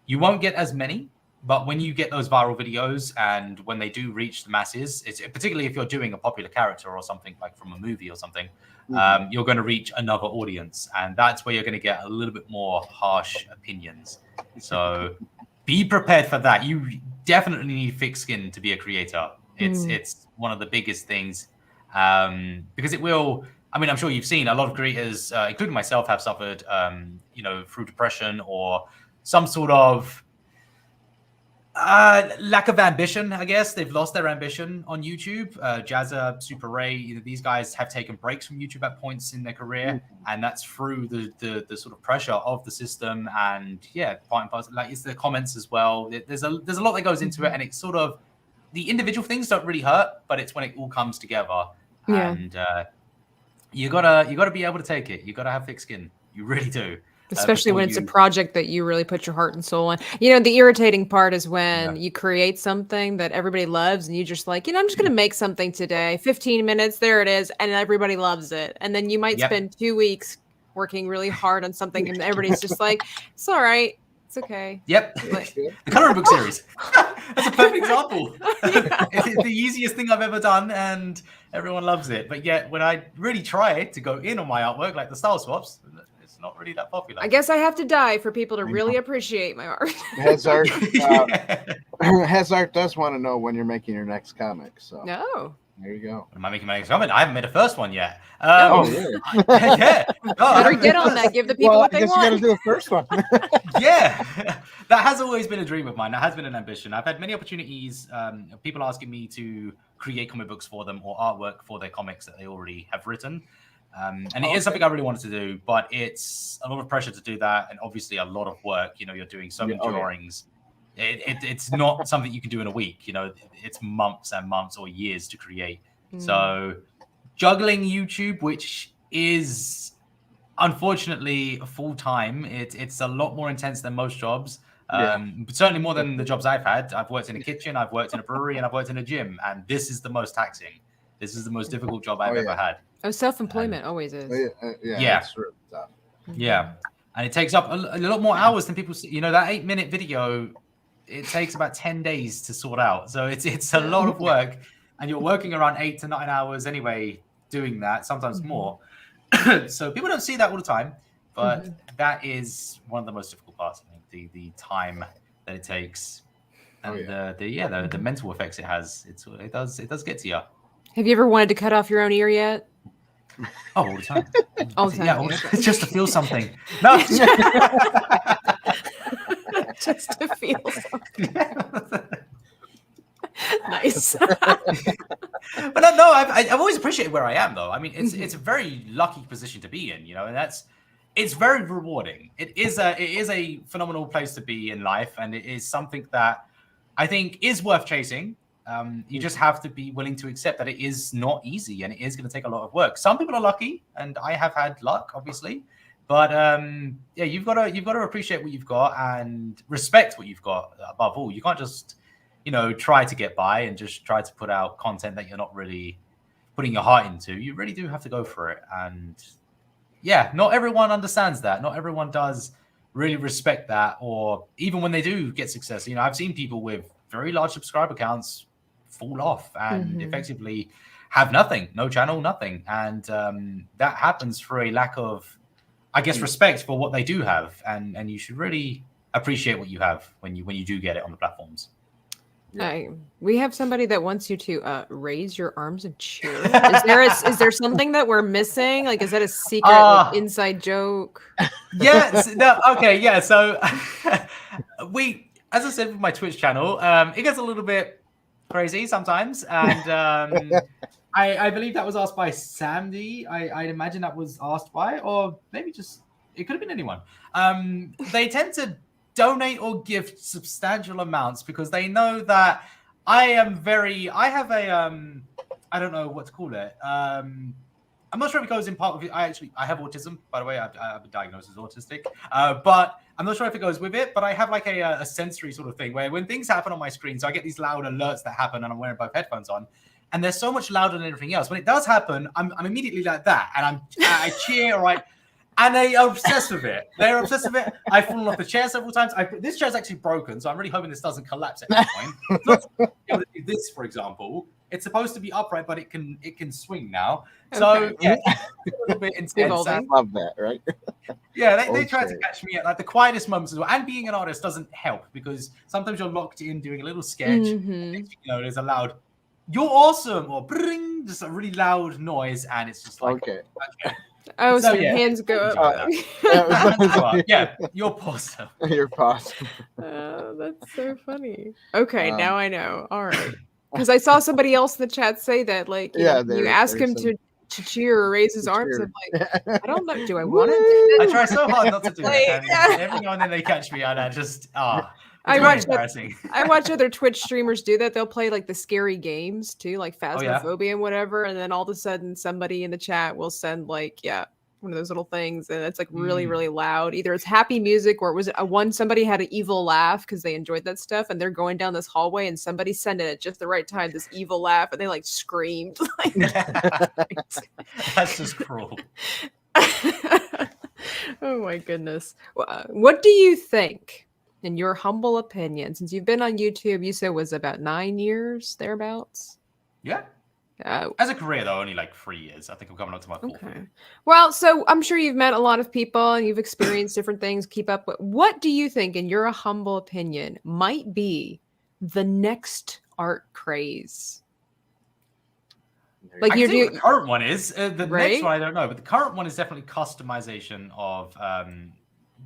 you won't get as many. But when you get those viral videos and when they do reach the masses, it's particularly if you're doing a popular character or something like from a movie or something, you're going to reach another audience. And that's where you're going to get a little bit more harsh opinions. So be prepared for that. You definitely need thick skin to be a creator. It's one of the biggest things, because it will, I mean, I'm sure you've seen a lot of creators, including myself, have suffered, through depression or some sort of lack of ambition, I guess. They've lost their ambition on YouTube. Jazza, Super Ray, these guys have taken breaks from YouTube at points in their career, and that's through the sort of pressure of the system. And yeah, part and parcel, like, it's the comments as well. There's a lot that goes into it, and it's sort of, the individual things don't really hurt, but it's when it all comes together. And you gotta be able to take it. You gotta have thick skin. You really do. Especially when it's a project that you really put your heart and soul in. You know, the irritating part is when you create something that everybody loves and you just like, I'm just going to make something today, 15 minutes, there it is, and everybody loves it. And then you might spend 2 weeks working really hard on something and everybody's just like, it's all right. It's okay. Like, the coloring book series. That's a perfect example. It's the easiest thing I've ever done and everyone loves it. But yet when I really try to go in on my artwork, like the style swaps, not really that popular. I guess I have to die for people to really appreciate my art. Hazard does want to know when you're making your next comic. So no. There you go. Am I making my next comic? I haven't made a first one yet. Really? Yeah. Better get on that. Give the people what they want. You got to do a first one. Yeah. That has always been a dream of mine. That has been an ambition. I've had many opportunities. People asking me to create comic books for them or artwork for their comics that they already have written. And it is something I really wanted to do, but it's a lot of pressure to do that, and obviously a lot of work. You're doing so many drawings. It's not something you can do in a week. It's months and months or years to create. So juggling YouTube, which is unfortunately full time, it's a lot more intense than most jobs. But certainly more than the jobs I've had. I've worked in a kitchen, I've worked in a brewery, and I've worked in a gym, and this is the most taxing. This is the most difficult job I've ever had. Oh, self-employment always is. It's really tough. Yeah, and it takes up a lot more hours than people see. That 8-minute video, it takes about 10 days to sort out. So it's a lot of work, and you're working around 8 to 9 hours anyway doing that, sometimes more. So people don't see that all the time, but that is one of the most difficult parts. I think the time that it takes, and the mental effects it has. It does get to you. Have you ever wanted to cut off your own ear yet? Oh, all the time. All the time. Yeah, just to feel something. No. Just to feel something. Nice. But no, I've always appreciated where I am, though. I mean, it's a very lucky position to be in, and it's very rewarding. It is a phenomenal place to be in life, and it is something that I think is worth chasing. You just have to be willing to accept that it is not easy, and it is going to take a lot of work. Some people are lucky, and I have had luck, obviously. But yeah, you've got to appreciate what you've got and respect what you've got above all. You can't just try to get by and just try to put out content that you're not really putting your heart into. You really do have to go for it. And yeah, not everyone understands that. Not everyone does really respect that. Or even when they do get success, I've seen people with very large subscriber counts fall off and effectively have nothing, no channel, nothing. And that happens for a lack of, I guess, respect for what they do have. And you should really appreciate what you have when you do get it on the platforms. We have somebody that wants you to raise your arms and cheer. Is there something that we're missing? Like, is that a secret inside joke? Yes. No. Okay. Yeah. So as I said with my Twitch channel, it gets a little bit crazy sometimes, and I believe that was asked by Sandy. I imagine that was asked by, or maybe just it could have been anyone. They tend to donate or give substantial amounts because they know that I have a I don't know what to call it. I'm not sure if it goes in part with it. I have autism, by the way. I've been diagnosed as autistic, but I'm not sure if it goes with it. But I have like a sensory sort of thing where when things happen on my screen, so I get these loud alerts that happen, and I'm wearing both headphones on, and they're so much louder than everything else. When it does happen, I'm immediately like that, and I cheer, right? And they are obsessed with it. They're obsessed with it. I've fallen off the chair several times. This chair's actually broken, so I'm really hoping this doesn't collapse at any point. It's not able to do this, for example. It's supposed to be upright, but it can swing now. So yeah, it's a little bit intense. I love that, right? Yeah, they try to catch me at like the quietest moments as well. And being an artist doesn't help because sometimes you're locked in doing a little sketch. And, there's a loud, "You're awesome," or "bring," just a really loud noise, and it's just like okay. Oh, so your hands go up. Yeah, you're awesome. You're awesome. Oh, that's so funny. Okay, now I know. All right. Because I saw somebody else in the chat say that, like, you ask him to cheer or raise his arms. I'm like, I don't know. Do I want to? I try so hard not to do it. Every now and then they catch me, and I just I watch other Twitch streamers do that. They'll play like the scary games too, like Phasmophobia and whatever. And then all of a sudden, somebody in the chat will send like, one of those little things, and it's like really, really loud. Either it's happy music, or it was somebody had an evil laugh because they enjoyed that stuff, and they're going down this hallway, and somebody sent it at just the right time, this evil laugh, and they like screamed. That's just cruel. Oh my goodness! What do you think? In your humble opinion, since you've been on YouTube, you said it was about 9 years, thereabouts? Yeah. As a career, though, only like 3 years. I think I'm coming up to my fourth. Okay. Well, so I'm sure you've met a lot of people and you've experienced different things, keep up with. What do you think, in your humble opinion, might be the next art craze? Like the current one is. The next one, I don't know. But the current one is definitely customization of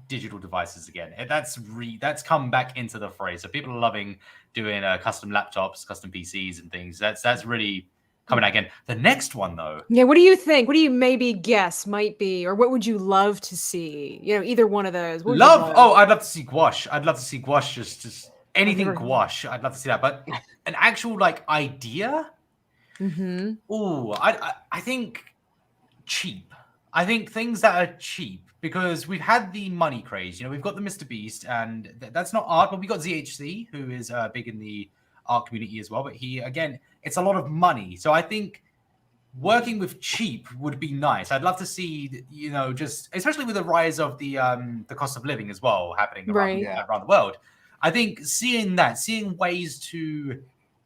digital devices again. That's come back into the fray. So people are loving doing custom laptops, custom PCs and things. That's really coming out again. The next one, though. Yeah, what do you think? What do you maybe guess might be, or what would you love to see? Either one of those. I'd love to see gouache. I'd love to see gouache, just anything gouache. I'd love to see that. But an actual like idea. Oh, I think cheap. I think things that are cheap. Because we've had the money craze, we've got the Mr. Beast, and that's not art, but we got ZHC, who is big in the art community as well. But again, it's a lot of money. So I think working with cheap would be nice. I'd love to see, just especially with the rise of the cost of living as well happening around the world. I think seeing ways to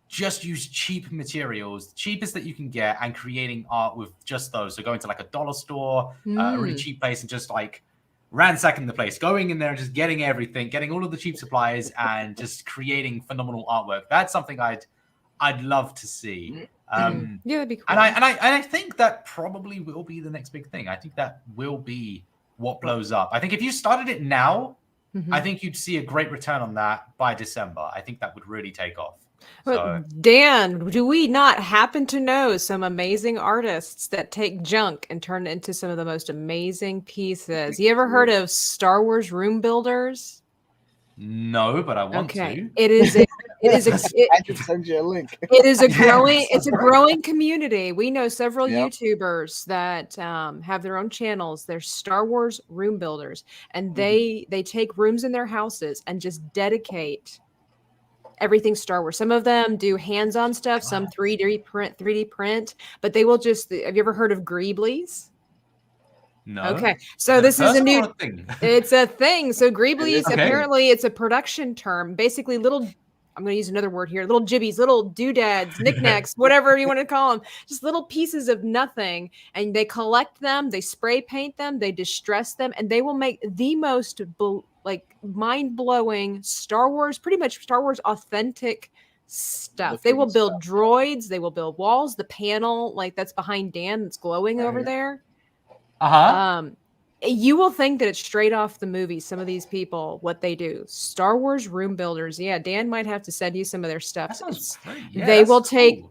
just use cheap materials, cheapest that you can get, and creating art with just those. So going to like a dollar store, a really cheap place, and just like ransacking the place, going in there and just getting everything, getting all of the cheap supplies, and just creating phenomenal artwork. That's something I'd love to see. Yeah, that'd be cool. And I think that probably will be the next big thing. I think that will be what blows up. I think if you started it now, I think you'd see a great return on that by December. I think that would really take off. So, Dan, do we not happen to know some amazing artists that take junk and turn it into some of the most amazing pieces? You ever heard of Star Wars room builders? no, but I want to. It is a I can send you a link. It is a growing community. We know several YouTubers that have their own channels. They're Star Wars room builders, and they take rooms in their houses and just dedicate everything Star Wars. Some of them do hands-on stuff, some 3D print, but they will just. Have you ever heard of Greeblies? No. Okay, so this is a new thing. It's a thing. So Greeblies, apparently, it's a production term. Basically, little. I'm going to use another word here. Little jibbies, little doodads, knickknacks, whatever you want to call them. Just little pieces of nothing. And they collect them, they spray paint them, they distress them, and they will make the most mind-blowing Star Wars, pretty much Star Wars authentic stuff. They will build droids, they will build walls, the panel like that's behind Dan that's glowing over there. You will think that it's straight off the movie. Some of these people, what they do, Star Wars room builders. Yeah, Dan might have to send you some of their stuff. They will take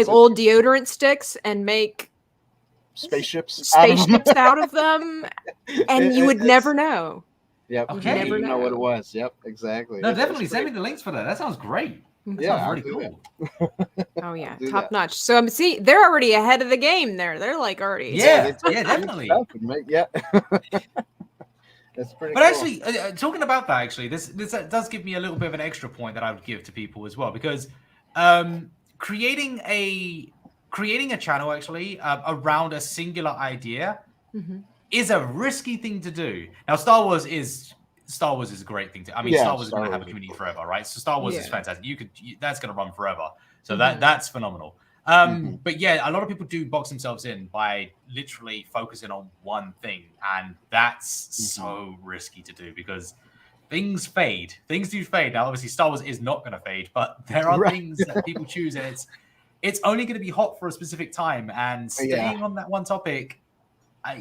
old deodorant sticks and make spaceships out of them, and you would never know. Yep. Okay. You never know what it was. Yep. Exactly. No, definitely send me the links for that. That sounds great. That sounds really cool. Oh yeah, top notch. So see, they're already ahead of the game. They're like already. Yeah, definitely. Yeah. That's pretty. But actually, talking about that, actually, this does give me a little bit of an extra point that I would give to people as well, because creating a channel actually around a singular idea is a risky thing to do. Now, Star Wars is a great thing to. I mean, Star Wars is going to have a community forever, right? So Star Wars is fantastic. That's going to run forever. So that's phenomenal. But yeah, a lot of people do box themselves in by literally focusing on one thing, and that's so risky to do because things fade. Things do fade. Now, obviously, Star Wars is not going to fade, but there are things that people choose, and it's only going to be hot for a specific time. And staying on that one topic.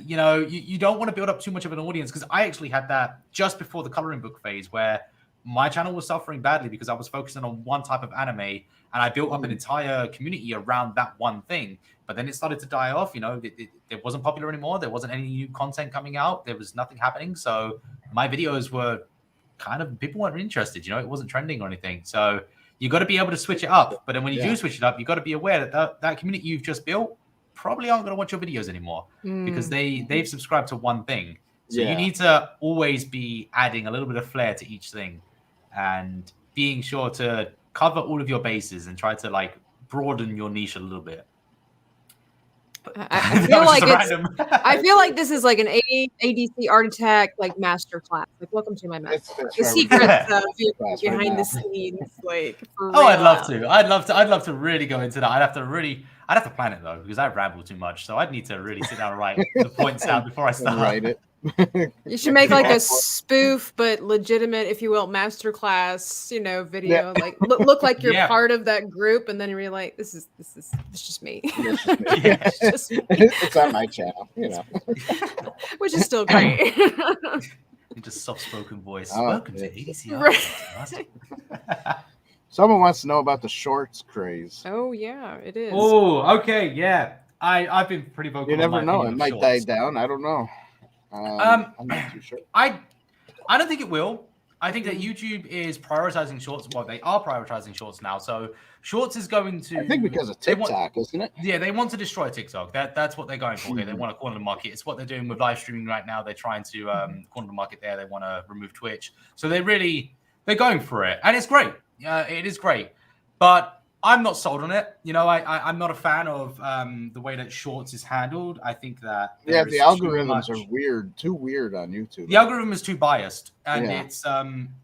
You don't want to build up too much of an audience, because I actually had that just before the coloring book phase where my channel was suffering badly because I was focusing on one type of anime and I built up an entire community around that one thing. But then it started to die off. It wasn't popular anymore. There wasn't any new content coming out. There was nothing happening. So my videos were people weren't interested. It wasn't trending or anything. So you got to be able to switch it up. But then when you do switch it up, you got to be aware that community you've just built probably aren't going to watch your videos anymore because they've subscribed to one thing. So you need to always be adding a little bit of flair to each thing and being sure to cover all of your bases and try to broaden your niche a little bit. I feel like this is like an ADC art attack master class. Welcome to my master. The secrets behind the scenes, for real. I'd love to really go into that. I'd have to plan it though, because I ramble too much. So I'd need to really sit down and write the points down before I start. Write it. You should make a spoof but legitimate, if you will, masterclass, video. Look like you're part of that group, and then you're like, this is just me. It's just me. It's on my channel, which is still great. Just soft-spoken voice. Welcome to ADC. Right. Someone wants to know about the shorts craze. Oh yeah, it is. Oh, okay, yeah. I've been pretty vocal. You never know; it might die down. I don't know. I'm not too sure. I don't think it will. I think that YouTube is prioritizing shorts. Well, they are prioritizing shorts now. So shorts is going to. I think because of TikTok, isn't it? Yeah, they want to destroy TikTok. That's what they're going for here. They want to corner the market. It's what they're doing with live streaming right now. They're trying to corner the market there. They want to remove Twitch. So they're going for it, and it's great. It is great, but I'm not sold on it. I'm not a fan of the way that shorts is handled. I think that the algorithms are too weird on YouTube. The algorithm is too biased, and it's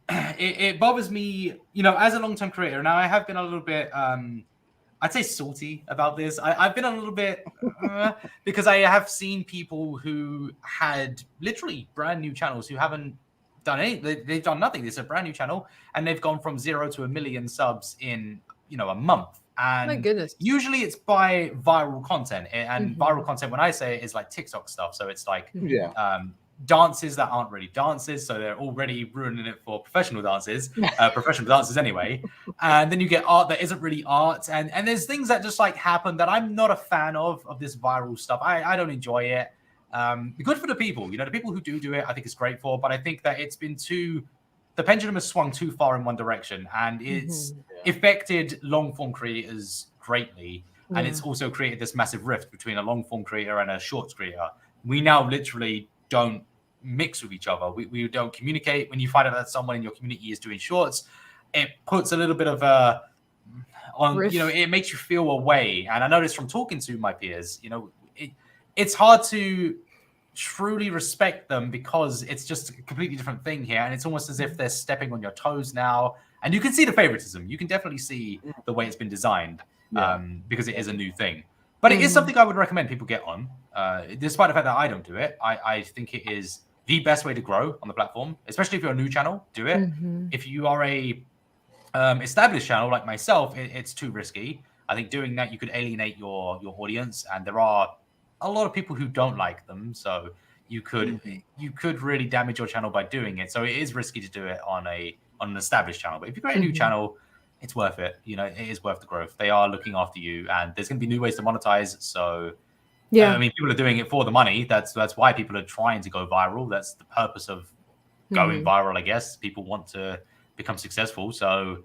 it bothers me. As a long-term creator, now I have been a little bit I'd say salty about this. I've been a little bit because I have seen people who had literally brand new channels who haven't done anything. They've done nothing. It's a brand new channel, and they've gone from 0 to 1 million subs in a month, And My goodness. usually it's by viral content. And viral content, when I say it, is like TikTok stuff. So it's like dances that aren't really dances. So they're already ruining it for professional dancers, professional dancers anyway. And then you get art that isn't really art. And there's things that just like happen that I'm not a fan of this viral stuff. I don't enjoy it. Good for the people, you know, the people who do it, I think it's great for, but I think that it's been the pendulum has swung too far in one direction, and it's affected long form creators greatly. And it's also created this massive rift between a long form creator and a shorts creator. We now literally don't mix with each other. We don't communicate. When you find out that someone in your community is doing shorts, it puts a little bit of rift. You know, it makes you feel away. And I noticed from talking to my peers, you know, it's hard to truly respect them because it's just a completely different thing here. And it's almost as if they're stepping on your toes now. And you can see the favoritism. You can definitely see the way it's been designed because it is a new thing. But it is something I would recommend people get on. Despite the fact that I don't do it, I think it is the best way to grow on the platform, especially if you're a new channel, do it. If you are a established channel like myself, it's too risky. I think doing that, you could alienate your audience, and there are a lot of people who don't like them, so you could really damage your channel by doing it. So it is risky to do it on an established channel. But if you create a new channel, it's worth it. You know, it is worth the growth. They are looking after you, and there's going to be new ways to monetize. So I mean, people are doing it for the money. That's why people are trying to go viral. That's the purpose of going viral, I guess. People want to become successful. So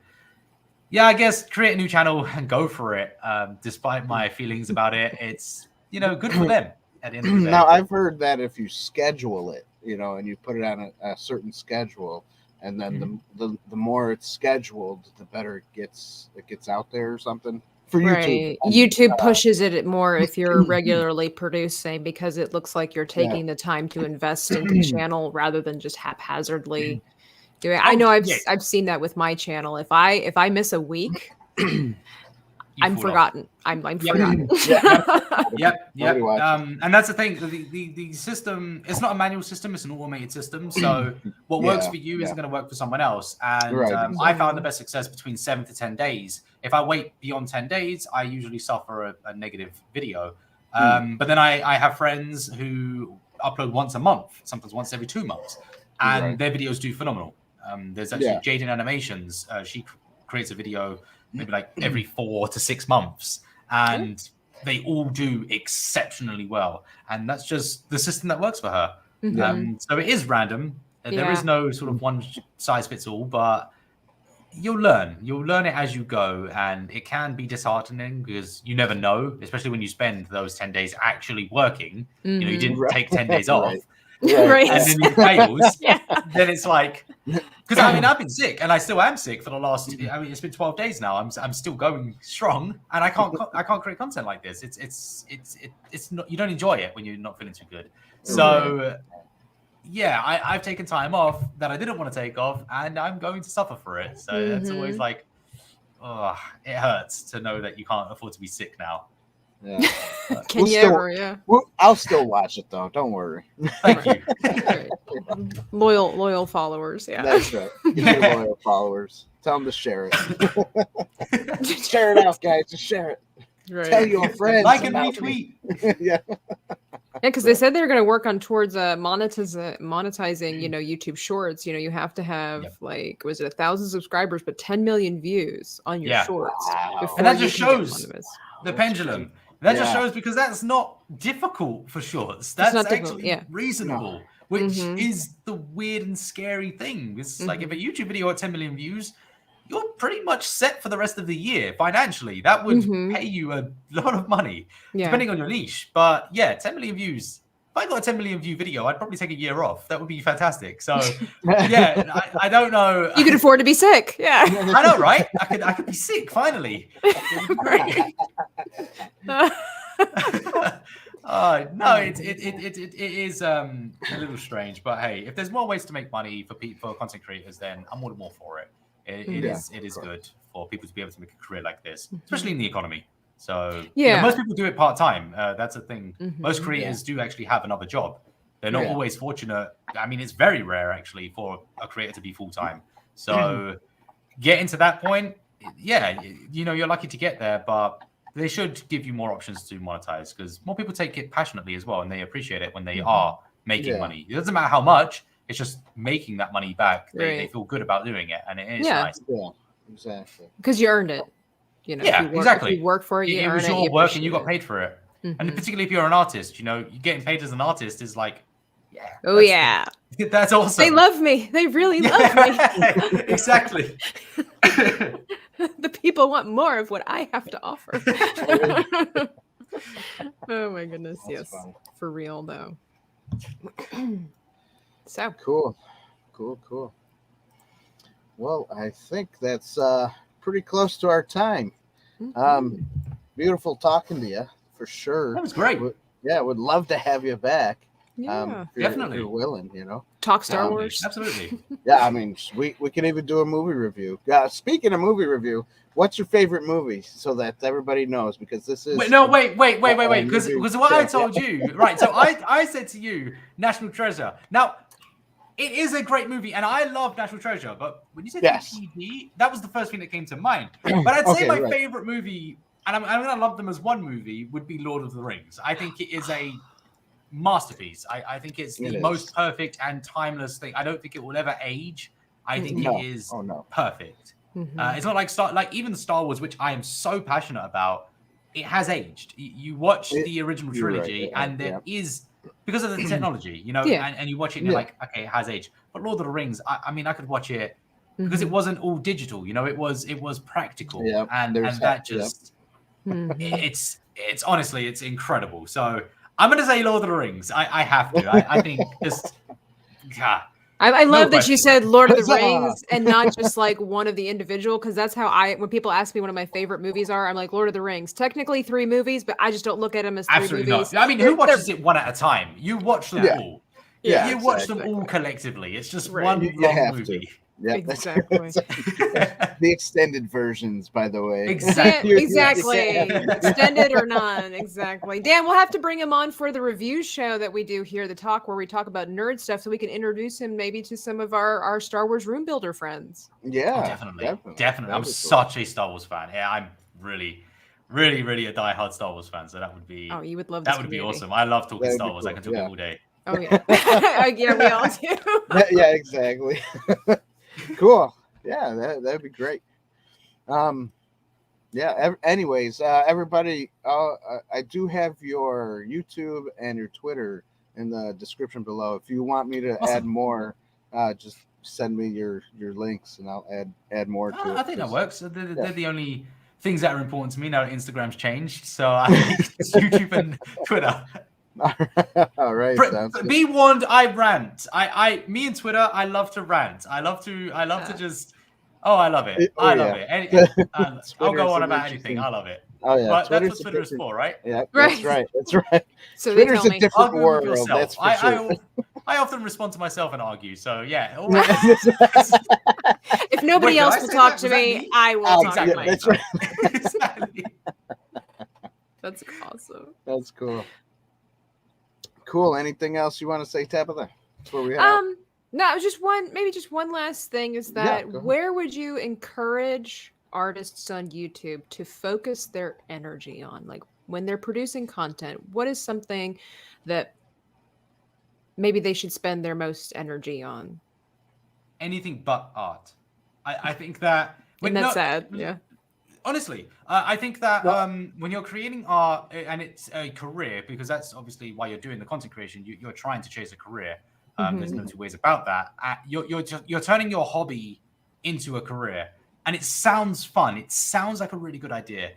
yeah, I guess create a new channel and go for it. Despite my feelings about it, it's, you know, good for them at the end of the day. Now, I've heard that if you schedule it, you know, and you put it on a certain schedule, and then the more it's scheduled, the better it gets out there or something. For YouTube. YouTube pushes it more if you're regularly producing, because it looks like you're taking the time to invest into the channel rather than just haphazardly doing it. I know I've seen that with my channel. If I miss a week, I'm forgotten. I'm forgotten. Yep. And that's the thing. The system, it's not a manual system, it's an automated system. So what works for you isn't going to work for someone else. And I found the best success between 7 to 10 days. If I wait beyond 10 days, I usually suffer a negative video. But then I have friends who upload once a month, sometimes once every 2 months. And their videos do phenomenal. There's actually Jaden Animations. She creates a video maybe like every 4 to 6 months, and they all do exceptionally well. And that's just the system that works for her. So it is random. There is no sort of one size fits all, but you'll learn it as you go. And it can be disheartening because you never know, especially when you spend those 10 days actually working. You know, you didn't take 10 days off. And then it fails. Then it's like, because I mean, I've been sick, and I still am sick for the last. I mean, it's been 12 days now. I'm still going strong, and I can't create content like this. It's not. You don't enjoy it when you're not feeling too good. So yeah, I've taken time off that I didn't want to take off, and I'm going to suffer for it. So it's always like, oh, it hurts to know that you can't afford to be sick now. Yeah. Can you ever? I'll still watch it though. Don't worry. Thank you. Loyal followers. Yeah. That's right. Loyal followers. Tell them to share it. Share it out, guys. Just share it. Right. Tell your friends. Like and retweet. Yeah. Because they said they're going to work on towards monetizing, you know, YouTube Shorts. You know, you have to have like, was it 1,000 subscribers, but 10 million views on your Shorts. And that just shows the pendulum. That just shows, because that's not difficult for Shorts. That's actually reasonable, which is the weird and scary thing. It's like if a YouTube video had 10 million views, you're pretty much set for the rest of the year financially. That would pay you a lot of money, depending on your niche. But yeah, 10 million views. If I got a 10 million view video, I'd probably take a year off. That would be fantastic. So yeah, I don't know. You could afford to be sick. Yeah. I know, right? I could be sick finally. Great. No, it is a little strange, but hey, if there's more ways to make money for content creators, then I'm all the more for it. It is good for people to be able to make a career like this, especially in the economy. So you know, most people do it part-time. That's a thing. Most creators do actually have another job. They're not always fortunate. I mean, it's very rare actually for a creator to be full-time. So get into that point. yeah, you know, you're lucky to get there, but they should give you more options to monetize because more people take it passionately as well, and they appreciate it when they are making money. It doesn't matter how much; it's just making that money back. They feel good about doing it, and it is nice. Yeah, exactly. Because you earned it. You know, exactly. If you work for it, you it earn was it. your work, and you got paid for it. And particularly if you're an artist, you know, you getting paid as an artist is like, that's awesome. They love me. They really love me. Exactly. The people want more of what I have to offer. Oh my goodness, That's yes. funny. For real though. So Cool. Well, I think that's pretty close to our time. Beautiful talking to you, for sure. That was great. Would love to have you back. yeah. Definitely. If you're willing, you know. Talk Star Wars. Absolutely. Yeah, I mean, we can even do a movie review. Speaking of movie review, what's your favorite movie so that everybody knows? Because this is wait. Because what I told you, right? So I said to you, National Treasure. Now, it is a great movie, and I love National Treasure. But when you said TV, that was the first thing that came to mind. But I'd say my favorite movie, and I'm going to lump them as one movie, would be Lord of the Rings. I think it is a masterpiece. I think it's the most perfect and timeless thing. I don't think it will ever age. I think it is perfect. It's not like even Star Wars, which I am so passionate about. It has aged. You watch the original trilogy, and there is, because of the technology, you know, and you watch it and you're like, okay, it has aged. But Lord of the Rings, I mean, I could watch it because it wasn't all digital. You know, it was practical, and that just it's honestly, it's incredible. So I'm going to say Lord of the Rings. I have to. I think just. I love that you said Lord of the Rings and not just like one of the individual, because that's how when people ask me what my favorite movies are, I'm like Lord of the Rings. Technically 3 movies, but I just don't look at them as 3 Absolutely movies. Not. I mean, who watches it one at a time? You watch them all. Yeah, you watch them all collectively. It's just one you long have movie. to. Yeah, exactly. The extended versions, by the way. Exactly. Extended or none. Exactly. Dan, we'll have to bring him on for the review show that we do here, where we talk about nerd stuff, so we can introduce him maybe to some of our Star Wars room builder friends. Yeah, definitely. I'm such a Star Wars fan. Yeah, I'm really a diehard Star Wars fan. So that would be. Oh, you would love that. Would be awesome. I love talking Star Wars. Cool. I can talk all day. Oh yeah. Yeah, we all do. Yeah, exactly. Cool. Yeah, that'd be great. Anyways, everybody, I do have your YouTube and your Twitter in the description below. If you want me to add more, just send me your links and I'll add more to it. I think that works. They're the only things that are important to me now that Instagram's changed. So I think it's YouTube and Twitter. All right. Be warned, I rant. Me and Twitter, I love to rant. I love to just. Oh, I love it. I love it. I'll go on about anything. I love it. Oh yeah, but that's what Twitter is for, right? Yeah, that's right. So Twitter's a different world. That's for sure. I often respond to myself and argue. So yeah. If nobody else will talk to me, I will talk to myself. That's right. Exactly. That's awesome. That's cool. Cool. Anything else you want to say, Tabitha? Before we no, just one last thing is that where would you encourage artists on YouTube to focus their energy on? Like when they're producing content, what is something that maybe they should spend their most energy on? Anything but art. I think that sad. Yeah. Honestly, I think that when you're creating art and it's a career, because that's obviously why you're doing the content creation, you're trying to chase a career. There's no two ways about that. You're turning your hobby into a career, and it sounds fun. It sounds like a really good idea,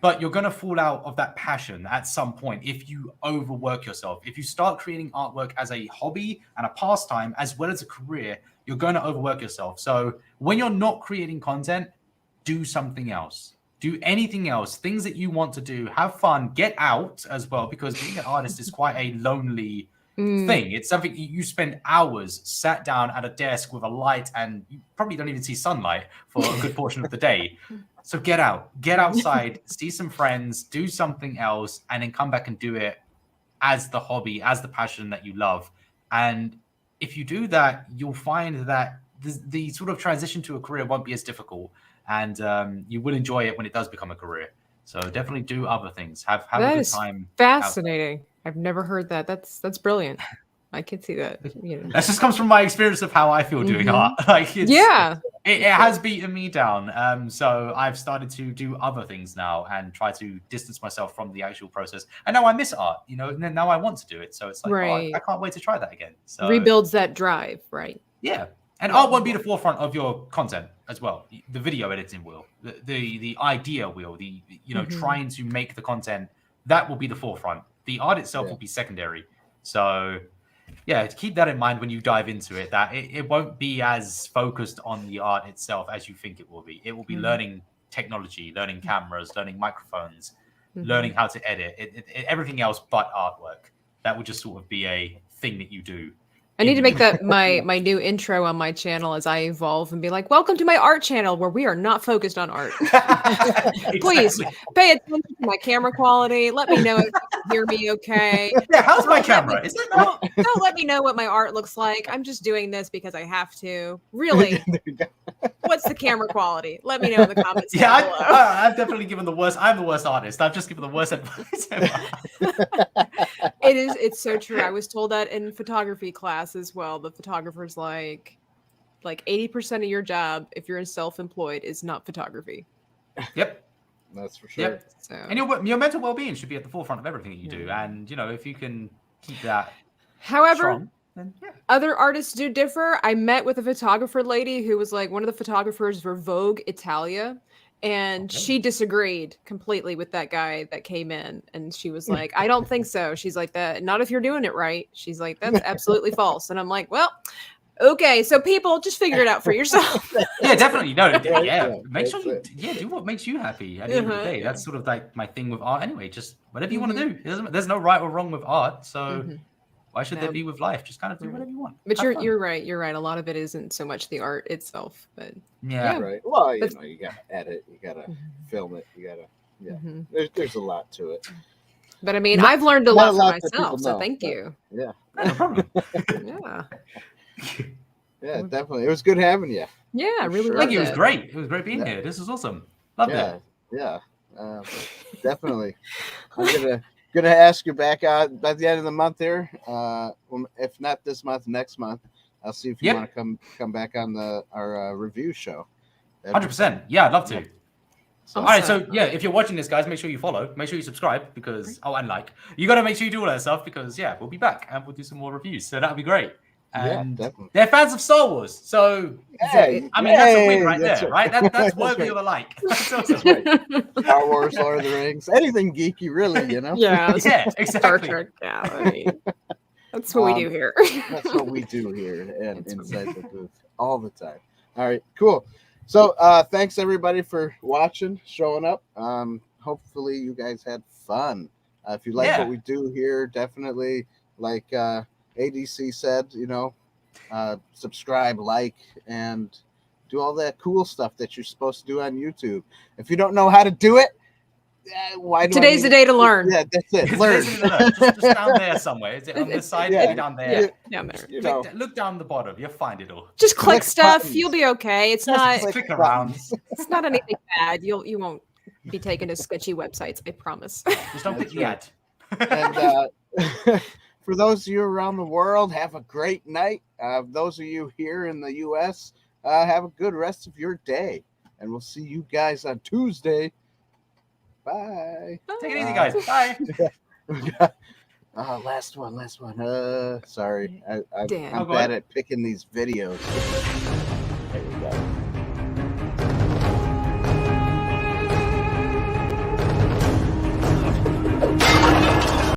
but you're going to fall out of that passion at some point if you overwork yourself. If you start creating artwork as a hobby and a pastime as well as a career, you're going to overwork yourself. So when you're not creating content, do something else. Do anything else, things that you want to do, have fun, get out as well, because being an artist is quite a lonely thing. It's something you spend hours sat down at a desk with a light, and you probably don't even see sunlight for a good portion of the day. So get outside, see some friends, do something else, and then come back and do it as the hobby, as the passion that you love. And if you do that, you'll find that the sort of transition to a career won't be as difficult. and you will enjoy it when it does become a career. So definitely do other things. Have a That good is time. fascinating. I've never heard that. That's brilliant. I can see that. You know. That just comes from my experience of how I feel doing art. Like it has beaten me down. So I've started to do other things now and try to distance myself from the actual process. And now I miss art, you know, and then now I want to do it. So it's like, Right. I can't wait to try that again. So rebuilds that drive, right? yeah. And art won't be the forefront of your content as well. The video editing will, the idea will, you know, trying to make the content, that will be the forefront. The art itself will be secondary. So yeah, keep that in mind when you dive into it, that it won't be as focused on the art itself as you think it will be. It will be learning technology, learning cameras, learning microphones, learning how to edit, everything else but artwork. That would just sort of be a thing that you do. I need to make that my new intro on my channel as I evolve and be like, welcome to my art channel where we are not focused on art. Please pay attention to my camera quality. Let me know if you can hear me okay. Yeah, how's my camera? Is it not? Don't let me know what my art looks like. I'm just doing this because I have to. Really? What's the camera quality? Let me know in the comments. Yeah, I've definitely given the worst. I'm the worst artist. I've just given the worst advice ever. It's so true. I was told that in photography class as well. The photographer's like 80% of your job, if you're self-employed, is not photography. Yep. That's for sure. Yep. So. And your mental well-being should be at the forefront of everything that you do. And, you know, if you can keep that However, strong, then, other artists do differ. I met with a photographer lady who was like one of the photographers for Vogue Italia. And she disagreed completely with that guy that came in. And she was like, I don't think so. She's like, that. Not if you're doing it right. She's like, that's absolutely false. And I'm like, well, okay. So people, just figure it out for yourself. Yeah, definitely. No, yeah. Yeah, Make sure that's you do what makes you happy at the end of the day. That's sort of like my thing with art anyway. Just whatever you want to do. There's no right or wrong with art. So why should there be with life? Just kind of do whatever you want. But you're right. You're right. A lot of it isn't so much the art itself, but yeah. Right. Well, you know, you gotta edit, you gotta film it, you gotta there's a lot to it. But I mean, I've learned a lot for that people myself, so know, thank but you. Yeah. No problem. Yeah. Yeah, definitely. It was good having you. Yeah, I really Sure. loved Thank you. It was it. great. It was great being here. This was awesome. Loved it. Yeah. Definitely. I'm gonna ask you back out by the end of the month here. If not this month, next month. I'll see if you want to come back on our review show. 100%. Yeah, I'd love to. Awesome. All right, so yeah, if you're watching this, guys, make sure you follow, make sure you subscribe, because and like, you got to make sure you do all that stuff, because yeah, we'll be back and we'll do some more reviews, so that'll be great. And definitely. They're fans of Star Wars, so Hey, I mean that's a win right that's there, right. right? That's That's worthy right. of a like. That's awesome. Star Wars, Lord of the Rings, anything geeky, really, you know. Yeah, Yeah, Star exactly. Trek. Yeah, I mean, that's what we do here. That's what we do here and inside the booth all the time. All right, cool. So thanks everybody for watching, showing up. Hopefully you guys had fun. If you like what we do here, definitely, like ADC said, you know, subscribe, like, and do all that cool stuff that you're supposed to do on YouTube. If you don't know how to do it, why do Today's the day to learn. Yeah, that's it. Learn. Just down there somewhere. Is it on this side? Yeah. Maybe down there. Down there. You know, Look down the bottom. You'll find it all. Just click Click stuff. buttons. You'll be okay. It's not. Click around. It's not anything bad. You won't be taken to sketchy websites. I promise. Just don't pick the ad. And for those of you around the world, have a great night. Those of you here in the U.S., have a good rest of your day. And we'll see you guys on Tuesday. Bye. Take it easy, guys. Bye. Last one. Sorry. I'm Dan. bad at picking these videos. There we go.